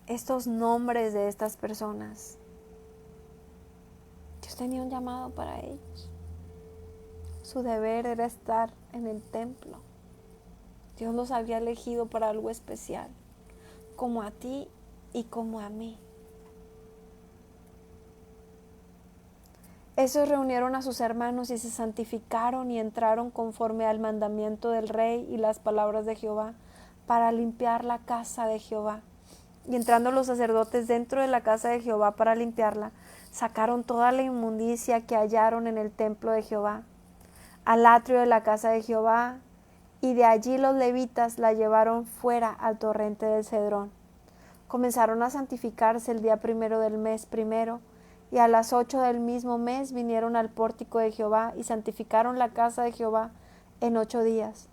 Estos nombres de estas personas, Dios tenía un llamado para ellos. Su deber era estar en el templo. Dios los había elegido para algo especial, como a ti y como a mí. Esos reunieron a sus hermanos y se santificaron y entraron conforme al mandamiento del rey y las palabras de Jehová para limpiar la casa de Jehová. Y entrando los sacerdotes dentro de la casa de Jehová para limpiarla, sacaron toda la inmundicia que hallaron en el templo de Jehová, al atrio de la casa de Jehová, y de allí los levitas la llevaron fuera al torrente del Cedrón. Comenzaron a santificarse el día primero del mes primero, y a las 8 del mismo mes vinieron al pórtico de Jehová y santificaron la casa de Jehová en 8 días.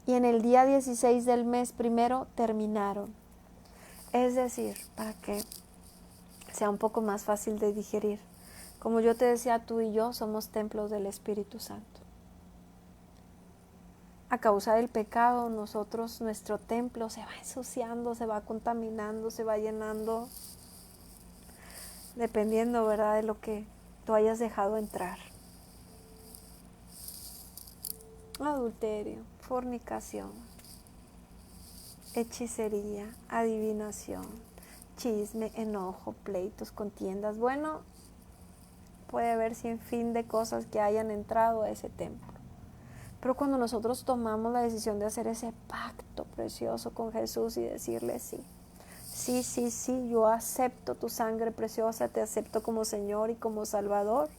Y en el día 16 del mes primero terminaron. Es decir, para que sea un poco más fácil de digerir, Como yo te decía, tú y yo somos templos del Espíritu Santo. A causa del pecado, nuestro templo se va ensuciando, se va contaminando, se va llenando, dependiendo, ¿verdad?, de lo que tú hayas dejado entrar. Adulterio, fornicación, hechicería, adivinación, chisme, enojo, pleitos, contiendas. Bueno, puede haber sin fin de cosas que hayan entrado a ese templo. Pero cuando nosotros tomamos la decisión de hacer ese pacto precioso con Jesús y decirle sí, yo acepto tu sangre preciosa, te acepto como Señor y como Salvador,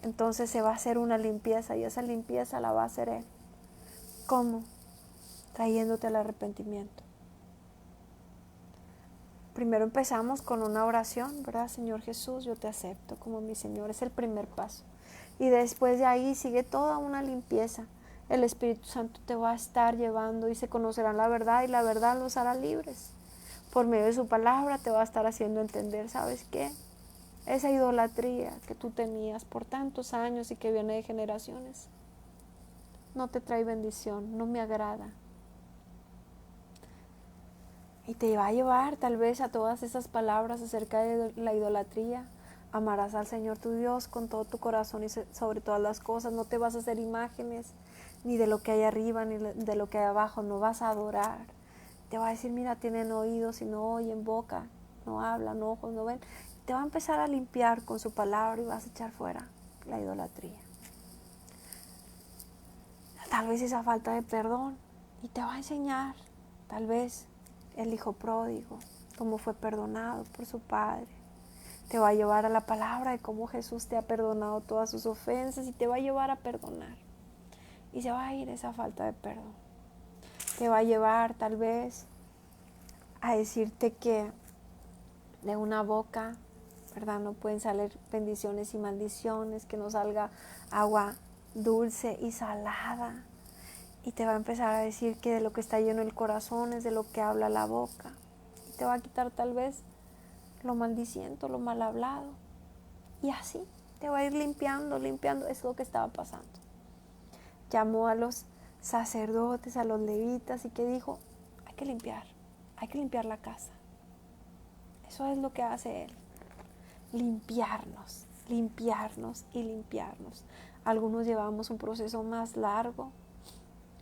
entonces se va a hacer una limpieza y esa limpieza la va a hacer Él. ¿Cómo? Trayéndote al arrepentimiento. Primero empezamos con una oración, ¿verdad? Señor Jesús, yo te acepto como mi Señor, es el primer paso. Y después de ahí sigue toda una limpieza. El Espíritu Santo te va a estar llevando y se conocerán la verdad y la verdad los hará libres. Por medio de su palabra te va a estar haciendo entender, ¿sabes qué? Esa idolatría que tú tenías por tantos años y que viene de generaciones, no te trae bendición, no me agrada. Y te va a llevar tal vez a todas esas palabras acerca de la idolatría. Amarás al Señor tu Dios con todo tu corazón y sobre todas las cosas. No te vas a hacer imágenes ni de lo que hay arriba ni de lo que hay abajo. No vas a adorar. Te va a decir, mira, tienen oídos y no oyen, boca, no hablan, ojos, no ven. Te va a empezar a limpiar con su palabra y vas a echar fuera la idolatría. Tal vez esa falta de perdón. Y te va a enseñar, tal vez, el hijo pródigo, cómo fue perdonado por su padre. Te va a llevar a la palabra de cómo Jesús te ha perdonado todas sus ofensas y te va a llevar a perdonar. Y se va a ir esa falta de perdón. Te va a llevar tal vez a decirte que de una boca, ¿verdad?, no pueden salir bendiciones y maldiciones, que no salga agua dulce y salada. Y te va a empezar a decir que de lo que está lleno el corazón es de lo que habla la boca. Y te va a quitar tal vez lo maldiciento, lo mal hablado. Y así te va a ir limpiando. Es lo que estaba pasando. Llamó a los sacerdotes, a los levitas, y que dijo, hay que limpiar la casa. Eso es lo que hace Él. Limpiarnos y limpiarnos. Algunos llevamos un proceso más largo,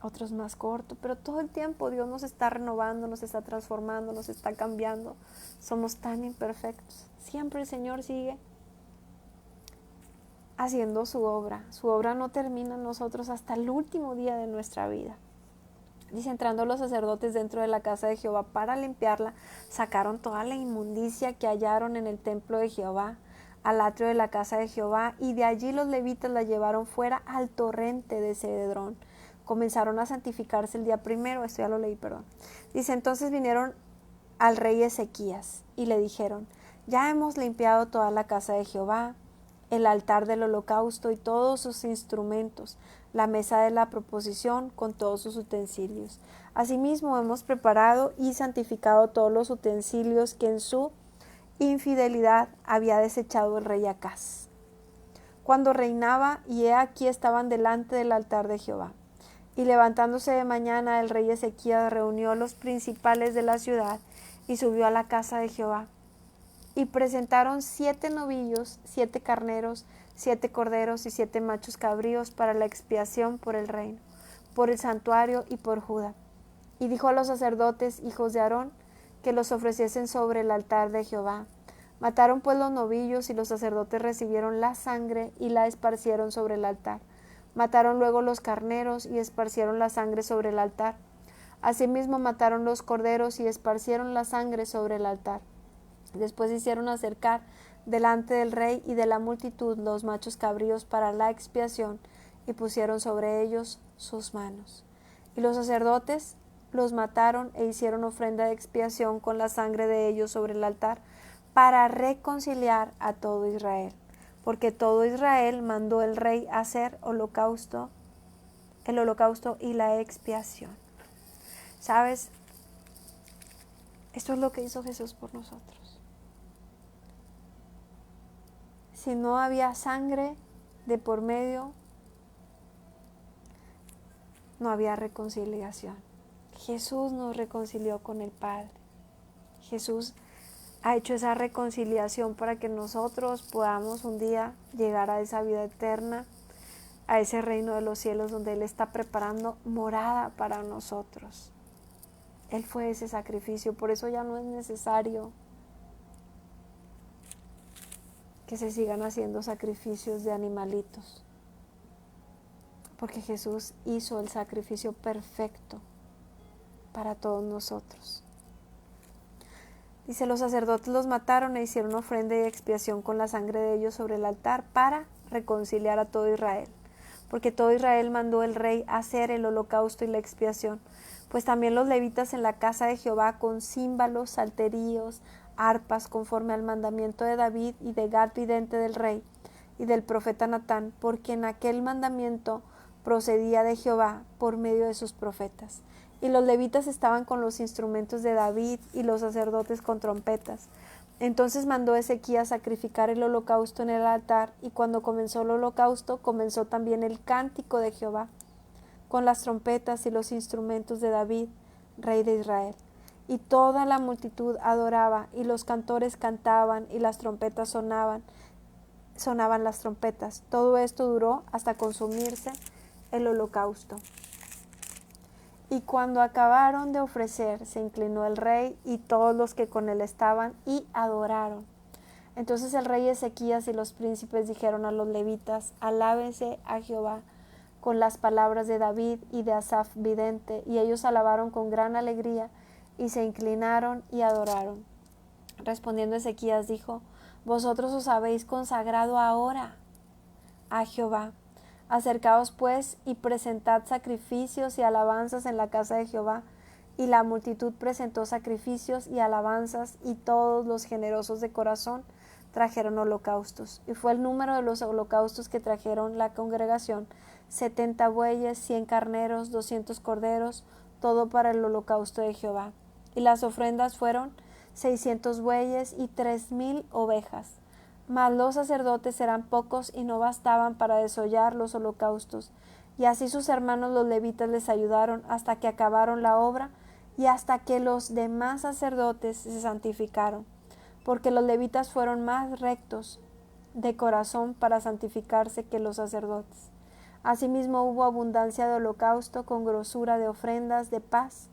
otros más corto, pero todo el tiempo Dios nos está renovando, nos está transformando, nos está cambiando. Somos tan imperfectos. Siempre el Señor sigue haciendo su obra. Su obra no termina en nosotros hasta el último día de nuestra vida. Dice, entrando los sacerdotes dentro de la casa de Jehová para limpiarla, sacaron toda la inmundicia que hallaron en el templo de Jehová, al atrio de la casa de Jehová, y de allí los levitas la llevaron fuera al torrente de Cedrón. Comenzaron a santificarse el día primero, esto ya lo leí, perdón. Dice, entonces vinieron al rey Ezequías y le dijeron, ya hemos limpiado toda la casa de Jehová, el altar del holocausto y todos sus instrumentos, la mesa de la proposición con todos sus utensilios. Asimismo hemos preparado y santificado todos los utensilios que en su infidelidad había desechado el rey Acaz, cuando reinaba, y he aquí estaban delante del altar de Jehová. Y levantándose de mañana, el rey Ezequías reunió a los principales de la ciudad y subió a la casa de Jehová. Y presentaron 7 novillos, 7 carneros, 7 corderos y 7 machos cabríos para la expiación por el reino, por el santuario y por Judá. Y dijo a los sacerdotes, hijos de Aarón, que los ofreciesen sobre el altar de Jehová. Mataron pues los novillos, y los sacerdotes recibieron la sangre y la esparcieron sobre el altar. Mataron luego los carneros y esparcieron la sangre sobre el altar. Asimismo mataron los corderos y esparcieron la sangre sobre el altar. Después hicieron acercar delante del rey y de la multitud los machos cabríos para la expiación, y pusieron sobre ellos sus manos. Y los sacerdotes los mataron e hicieron ofrenda de expiación con la sangre de ellos sobre el altar, para reconciliar a todo Israel. Porque todo Israel mandó el rey hacer el holocausto y la expiación. ¿Sabes? Esto es lo que hizo Jesús por nosotros. si no había sangre de por medio, no había reconciliación. Jesús nos reconcilió con el Padre. Jesús ha hecho esa reconciliación para que nosotros podamos un día llegar a esa vida eterna, a ese reino de los cielos donde Él está preparando morada para nosotros. Él fue ese sacrificio, por eso ya no es necesario que se sigan haciendo sacrificios de animalitos, porque Jesús hizo el sacrificio perfecto para todos nosotros. Dice, los sacerdotes los mataron e hicieron ofrenda y expiación con la sangre de ellos sobre el altar para reconciliar a todo Israel, porque todo Israel mandó el rey a hacer el holocausto y la expiación, pues también los levitas en la casa de Jehová con címbalos, salterios, arpas, conforme al mandamiento de David y de Gad vidente del rey y del profeta Natán, porque en aquel mandamiento procedía de Jehová por medio de sus profetas. Y los levitas estaban con los instrumentos de David y los sacerdotes con trompetas. Entonces mandó Ezequías sacrificar el holocausto en el altar, y cuando comenzó el holocausto, comenzó también el cántico de Jehová, con las trompetas y los instrumentos de David, rey de Israel. Y toda la multitud adoraba, y los cantores cantaban, y las trompetas sonaban las trompetas. Todo esto duró hasta consumirse el holocausto. Y cuando acabaron de ofrecer, se inclinó el rey y todos los que con él estaban, y adoraron. Entonces el rey Ezequías y los príncipes dijeron a los levitas, alábense a Jehová con las palabras de David y de Asaf vidente, y ellos alabaron con gran alegría, y se inclinaron y adoraron. Respondiendo Ezequías dijo, vosotros os habéis consagrado ahora a Jehová. Acercaos pues y presentad sacrificios y alabanzas en la casa de Jehová. Y la multitud presentó sacrificios y alabanzas, y todos los generosos de corazón trajeron holocaustos. Y fue el número de los holocaustos que trajeron la congregación, 70 bueyes, 100 carneros, 200 corderos, todo para el holocausto de Jehová. Y las ofrendas fueron 600 bueyes y 3000 ovejas. Mas los sacerdotes eran pocos y no bastaban para desollar los holocaustos. Y así sus hermanos los levitas les ayudaron hasta que acabaron la obra y hasta que los demás sacerdotes se santificaron, porque los levitas fueron más rectos de corazón para santificarse que los sacerdotes. Asimismo hubo abundancia de holocausto con grosura de ofrendas de paz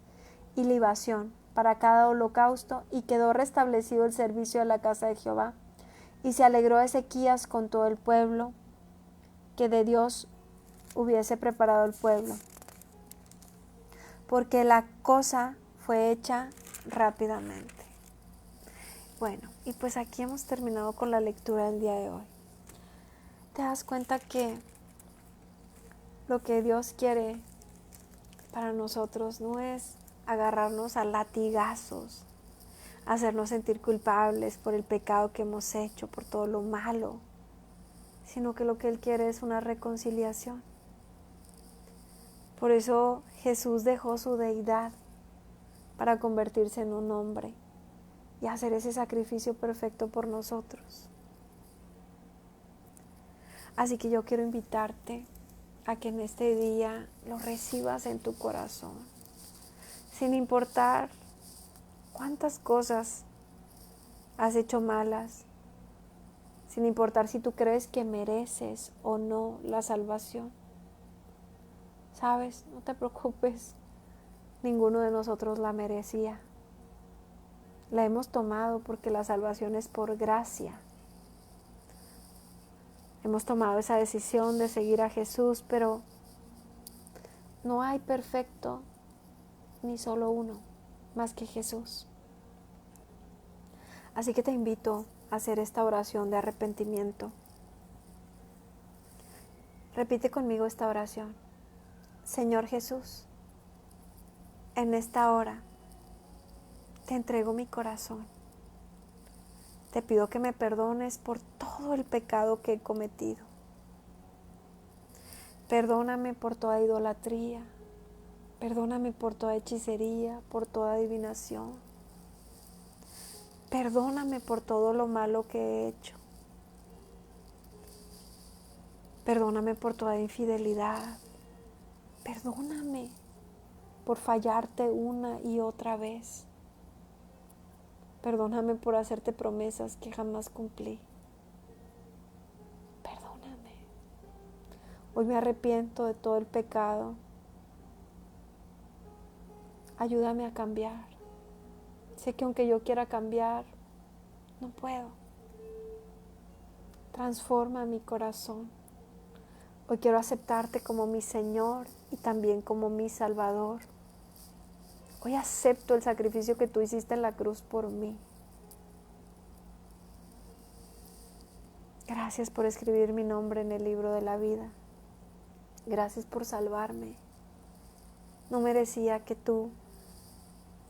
y libación para cada holocausto, y quedó restablecido el servicio de la casa de Jehová. Y se alegró Ezequías con todo el pueblo, que de Dios hubiese preparado el pueblo, porque la cosa fue hecha rápidamente. Bueno, y pues aquí hemos terminado con la lectura del día de hoy. Te das cuenta que lo que Dios quiere para nosotros no es agarrarnos a latigazos, hacernos sentir culpables por el pecado que hemos hecho, por todo lo malo, sino que lo que Él quiere es una reconciliación. Por eso Jesús dejó su deidad para convertirse en un hombre y hacer ese sacrificio perfecto por nosotros. Así que yo quiero invitarte a que en este día lo recibas en tu corazón, sin importar cuántas cosas has hecho malas, sin importar si tú crees que mereces o no la salvación. ¿Sabes? No te preocupes, ninguno de nosotros la merecía. La hemos tomado porque la salvación es por gracia. Hemos tomado esa decisión de seguir a Jesús, pero no hay perfecto ni solo uno más que Jesús. Así que te invito a hacer esta oración de arrepentimiento. Repite conmigo esta oración. Señor Jesús, en esta hora te entrego mi corazón. Te pido que me perdones por todo el pecado que he cometido. Perdóname por toda idolatría. Perdóname por toda hechicería, por toda adivinación. Perdóname por todo lo malo que he hecho. Perdóname por toda infidelidad. Perdóname por fallarte una y otra vez. Perdóname por hacerte promesas que jamás cumplí. Perdóname. Hoy me arrepiento de todo el pecado. Ayúdame a cambiar. Sé que aunque yo quiera cambiar, no puedo. Transforma mi corazón. Hoy quiero aceptarte como mi Señor y también como mi Salvador. Hoy acepto el sacrificio que tú hiciste en la cruz por mí. Gracias por escribir mi nombre en el libro de la vida. Gracias por salvarme. No merecía que tú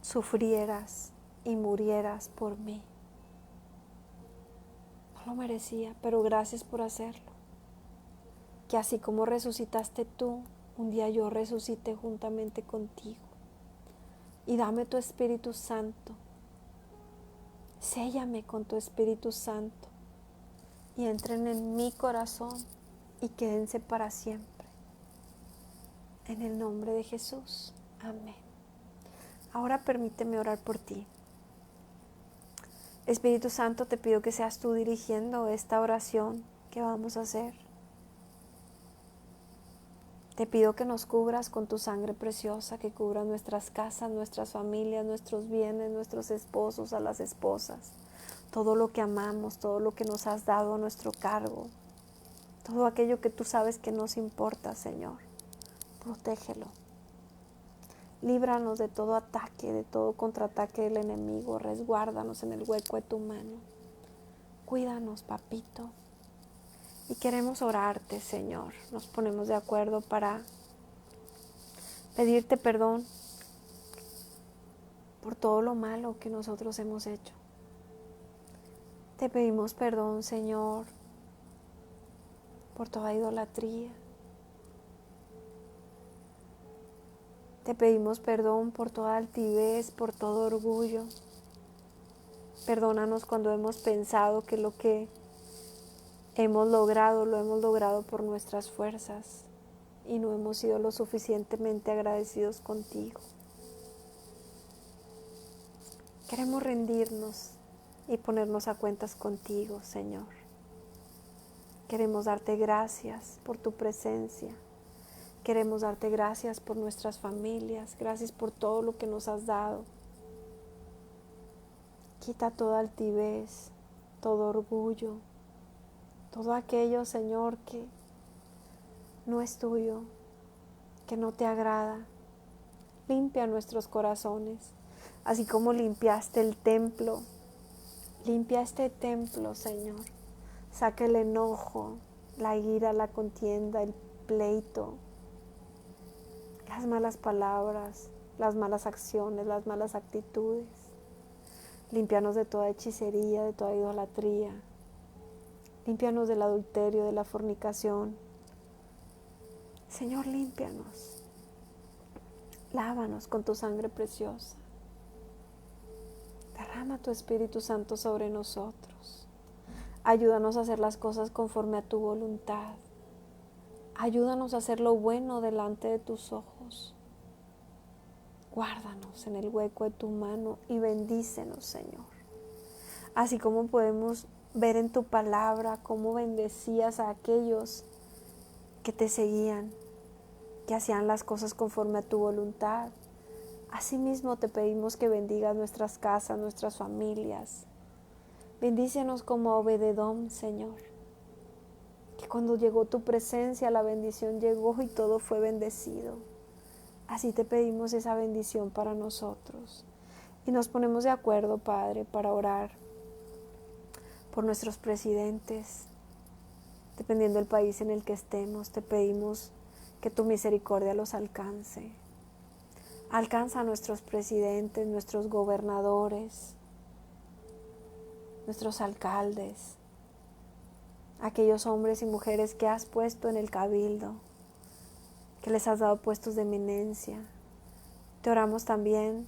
sufrieras y murieras por mí. No lo merecía, pero gracias por hacerlo. Que así como resucitaste tú, un día yo resucité juntamente contigo. Y dame tu Espíritu Santo. Séllame con tu Espíritu Santo y entren en mi corazón y quédense para siempre. En el nombre de Jesús. Amén. Ahora permíteme orar por ti. Espíritu Santo, te pido que seas tú dirigiendo esta oración que vamos a hacer. Te pido que nos cubras con tu sangre preciosa, que cubra nuestras casas, nuestras familias, nuestros bienes, nuestros esposos, a las esposas, todo lo que amamos, todo lo que nos has dado a nuestro cargo, todo aquello que tú sabes que nos importa, Señor. Protégelo. Líbranos de todo ataque, de todo contraataque del enemigo. Resguárdanos en el hueco de tu mano. Cuídanos, papito. Y queremos orarte, Señor. Nos ponemos de acuerdo para pedirte perdón por todo lo malo que nosotros hemos hecho. Te pedimos perdón, Señor, por toda idolatría. Te pedimos perdón por toda altivez, por todo orgullo. Perdónanos cuando hemos pensado que lo que hemos logrado, lo hemos logrado por nuestras fuerzas y no hemos sido lo suficientemente agradecidos contigo. Queremos rendirnos y ponernos a cuentas contigo, Señor. Queremos darte gracias por tu presencia. Queremos darte gracias por nuestras familias. Gracias por todo lo que nos has dado. Quita toda altivez, todo orgullo, todo aquello, Señor, que no es tuyo, que no te agrada. Limpia nuestros corazones, así como limpiaste el templo. Limpia este templo, Señor. Saca el enojo, la ira, la contienda, el pleito, las malas palabras, las malas acciones, las malas actitudes. Límpianos de toda hechicería, de toda idolatría. Límpianos del adulterio, de la fornicación. Señor, límpianos. Lávanos con tu sangre preciosa. Derrama tu Espíritu Santo sobre nosotros. Ayúdanos a hacer las cosas conforme a tu voluntad. Ayúdanos a hacer lo bueno delante de tus ojos. Guárdanos en el hueco de tu mano y bendícenos, Señor. Así como podemos ver en tu palabra cómo bendecías a aquellos que te seguían, que hacían las cosas conforme a tu voluntad. Asimismo te pedimos que bendigas nuestras casas, nuestras familias. Bendícenos como a Obed-Edom, Señor. Que cuando llegó tu presencia, la bendición llegó y todo fue bendecido. Así te pedimos esa bendición para nosotros. Y nos ponemos de acuerdo, Padre, para orar por nuestros presidentes. Dependiendo del país en el que estemos, te pedimos que tu misericordia los alcance. Alcanza a nuestros presidentes, nuestros gobernadores, nuestros alcaldes, aquellos hombres y mujeres que has puesto en el cabildo, que les has dado puestos de eminencia. Te oramos también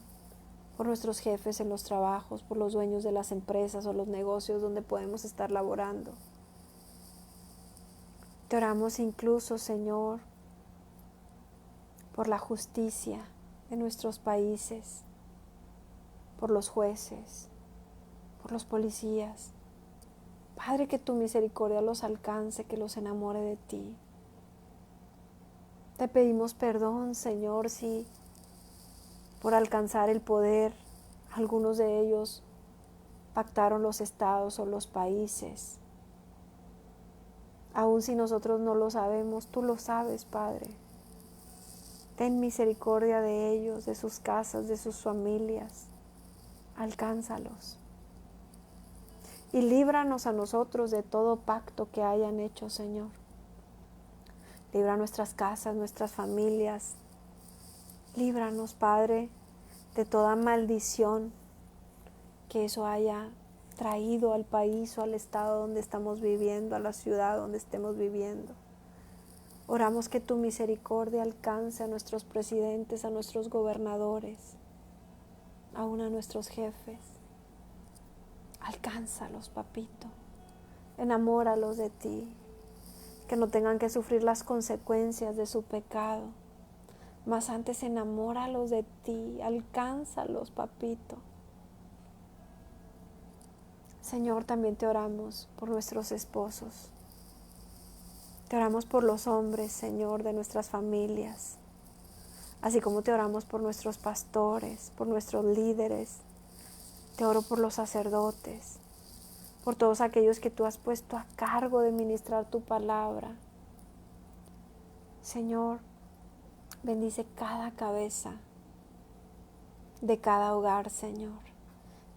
por nuestros jefes en los trabajos, por los dueños de las empresas o los negocios donde podemos estar laborando. Te oramos incluso, Señor, por la justicia en nuestros países, por los jueces, por los policías. Padre, que tu misericordia los alcance, que los enamore de ti. Te pedimos perdón, Señor, si por alcanzar el poder, algunos de ellos pactaron los estados o los países. Aun si nosotros no lo sabemos, tú lo sabes, Padre. Ten misericordia de ellos, de sus casas, de sus familias. Alcánzalos. Y líbranos a nosotros de todo pacto que hayan hecho, Señor. Libra nuestras casas, nuestras familias. Líbranos, Padre, de toda maldición que eso haya traído al país o al estado donde estamos viviendo, a la ciudad donde estemos viviendo. Oramos que tu misericordia alcance a nuestros presidentes, a nuestros gobernadores, aún a nuestros jefes. Alcánzalos, papito. Enamóralos de ti. Que no tengan que sufrir las consecuencias de su pecado. Mas antes enamóralos de ti. Alcánzalos, papito. Señor, también te oramos por nuestros esposos. Te oramos por los hombres, Señor, de nuestras familias. Así como te oramos por nuestros pastores, por nuestros líderes. Te oro por los sacerdotes, por todos aquellos que tú has puesto a cargo de ministrar tu palabra. Señor, bendice cada cabeza de cada hogar, Señor.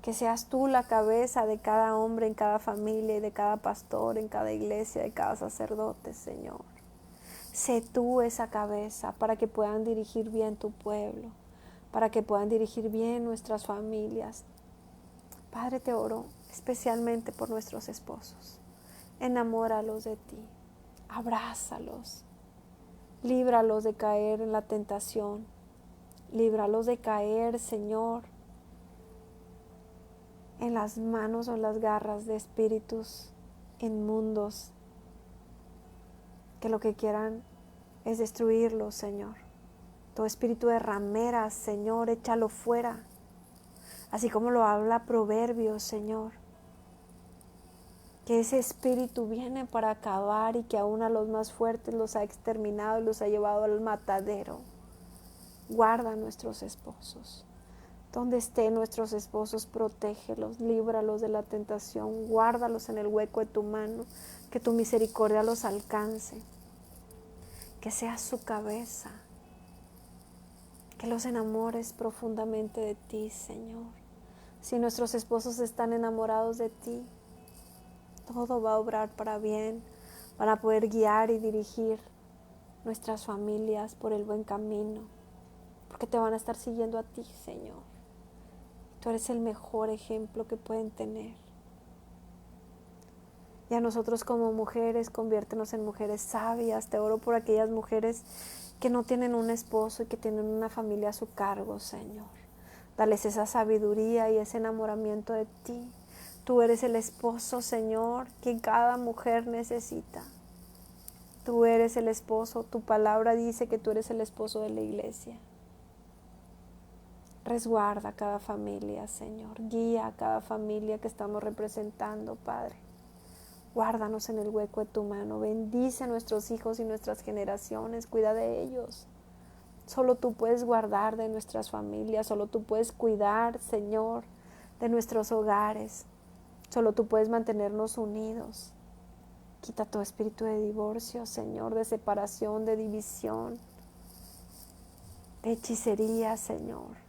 Que seas tú la cabeza de cada hombre en cada familia y de cada pastor en cada iglesia, de cada sacerdote, Señor. Sé tú esa cabeza para que puedan dirigir bien tu pueblo, para que puedan dirigir bien nuestras familias. Padre, te oro especialmente por nuestros esposos. Enamóralos de ti, abrázalos, líbralos de caer en la tentación, líbralos de caer, Señor, en las manos o en las garras de espíritus inmundos que lo que quieran es destruirlos, Señor. Todo espíritu de rameras, Señor, échalo fuera. Así como lo habla Proverbios, Señor. Que ese espíritu viene para acabar y que aún a los más fuertes los ha exterminado y los ha llevado al matadero. Guarda a nuestros esposos. Donde estén nuestros esposos, protégelos, líbralos de la tentación, guárdalos en el hueco de tu mano, que tu misericordia los alcance, que seas su cabeza, que los enamores profundamente de ti, Señor. Si nuestros esposos están enamorados de ti, todo va a obrar para bien, van a poder guiar y dirigir nuestras familias por el buen camino, porque te van a estar siguiendo a ti, Señor. Tú eres el mejor ejemplo que pueden tener. Y a nosotros como mujeres, conviértenos en mujeres sabias. Te oro por aquellas mujeres que no tienen un esposo y que tienen una familia a su cargo, Señor. Dales esa sabiduría y ese enamoramiento de ti. Tú eres el esposo, Señor, que cada mujer necesita. Tú eres el esposo. Tu palabra dice que tú eres el esposo de la iglesia. Resguarda a cada familia, Señor. Guía a cada familia que estamos representando, Padre. Guárdanos en el hueco de tu mano. Bendice a nuestros hijos y nuestras generaciones. Cuida de ellos. Solo tú puedes guardar de nuestras familias. Solo tú puedes cuidar, Señor, de nuestros hogares. Solo tú puedes mantenernos unidos. Quita todo espíritu de divorcio, Señor, de separación, de división, de hechicería, Señor.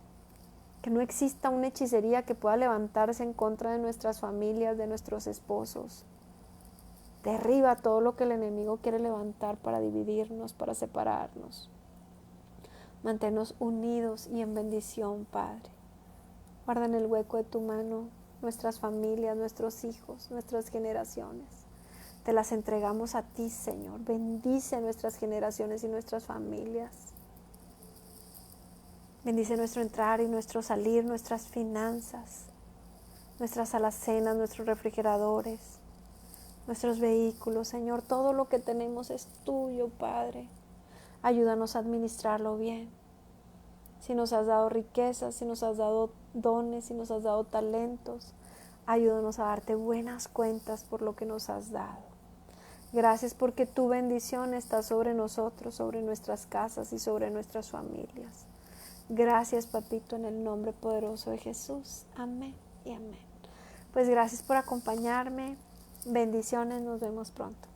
Que no exista una hechicería que pueda levantarse en contra de nuestras familias, de nuestros esposos. Derriba todo lo que el enemigo quiere levantar para dividirnos, para separarnos. Manténnos unidos y en bendición, Padre. Guarda en el hueco de tu mano nuestras familias, nuestros hijos, nuestras generaciones. Te las entregamos a ti, Señor. Bendice nuestras generaciones y nuestras familias. Bendice nuestro entrar y nuestro salir, nuestras finanzas, nuestras alacenas, nuestros refrigeradores, nuestros vehículos, Señor, todo lo que tenemos es tuyo, Padre. Ayúdanos a administrarlo bien. Si nos has dado riquezas, si nos has dado dones, si nos has dado talentos, ayúdanos a darte buenas cuentas por lo que nos has dado. Gracias porque tu bendición está sobre nosotros, sobre nuestras casas y sobre nuestras familias. Gracias, Papito, en el nombre poderoso de Jesús. Amén y amén. Pues gracias por acompañarme. Bendiciones, nos vemos pronto.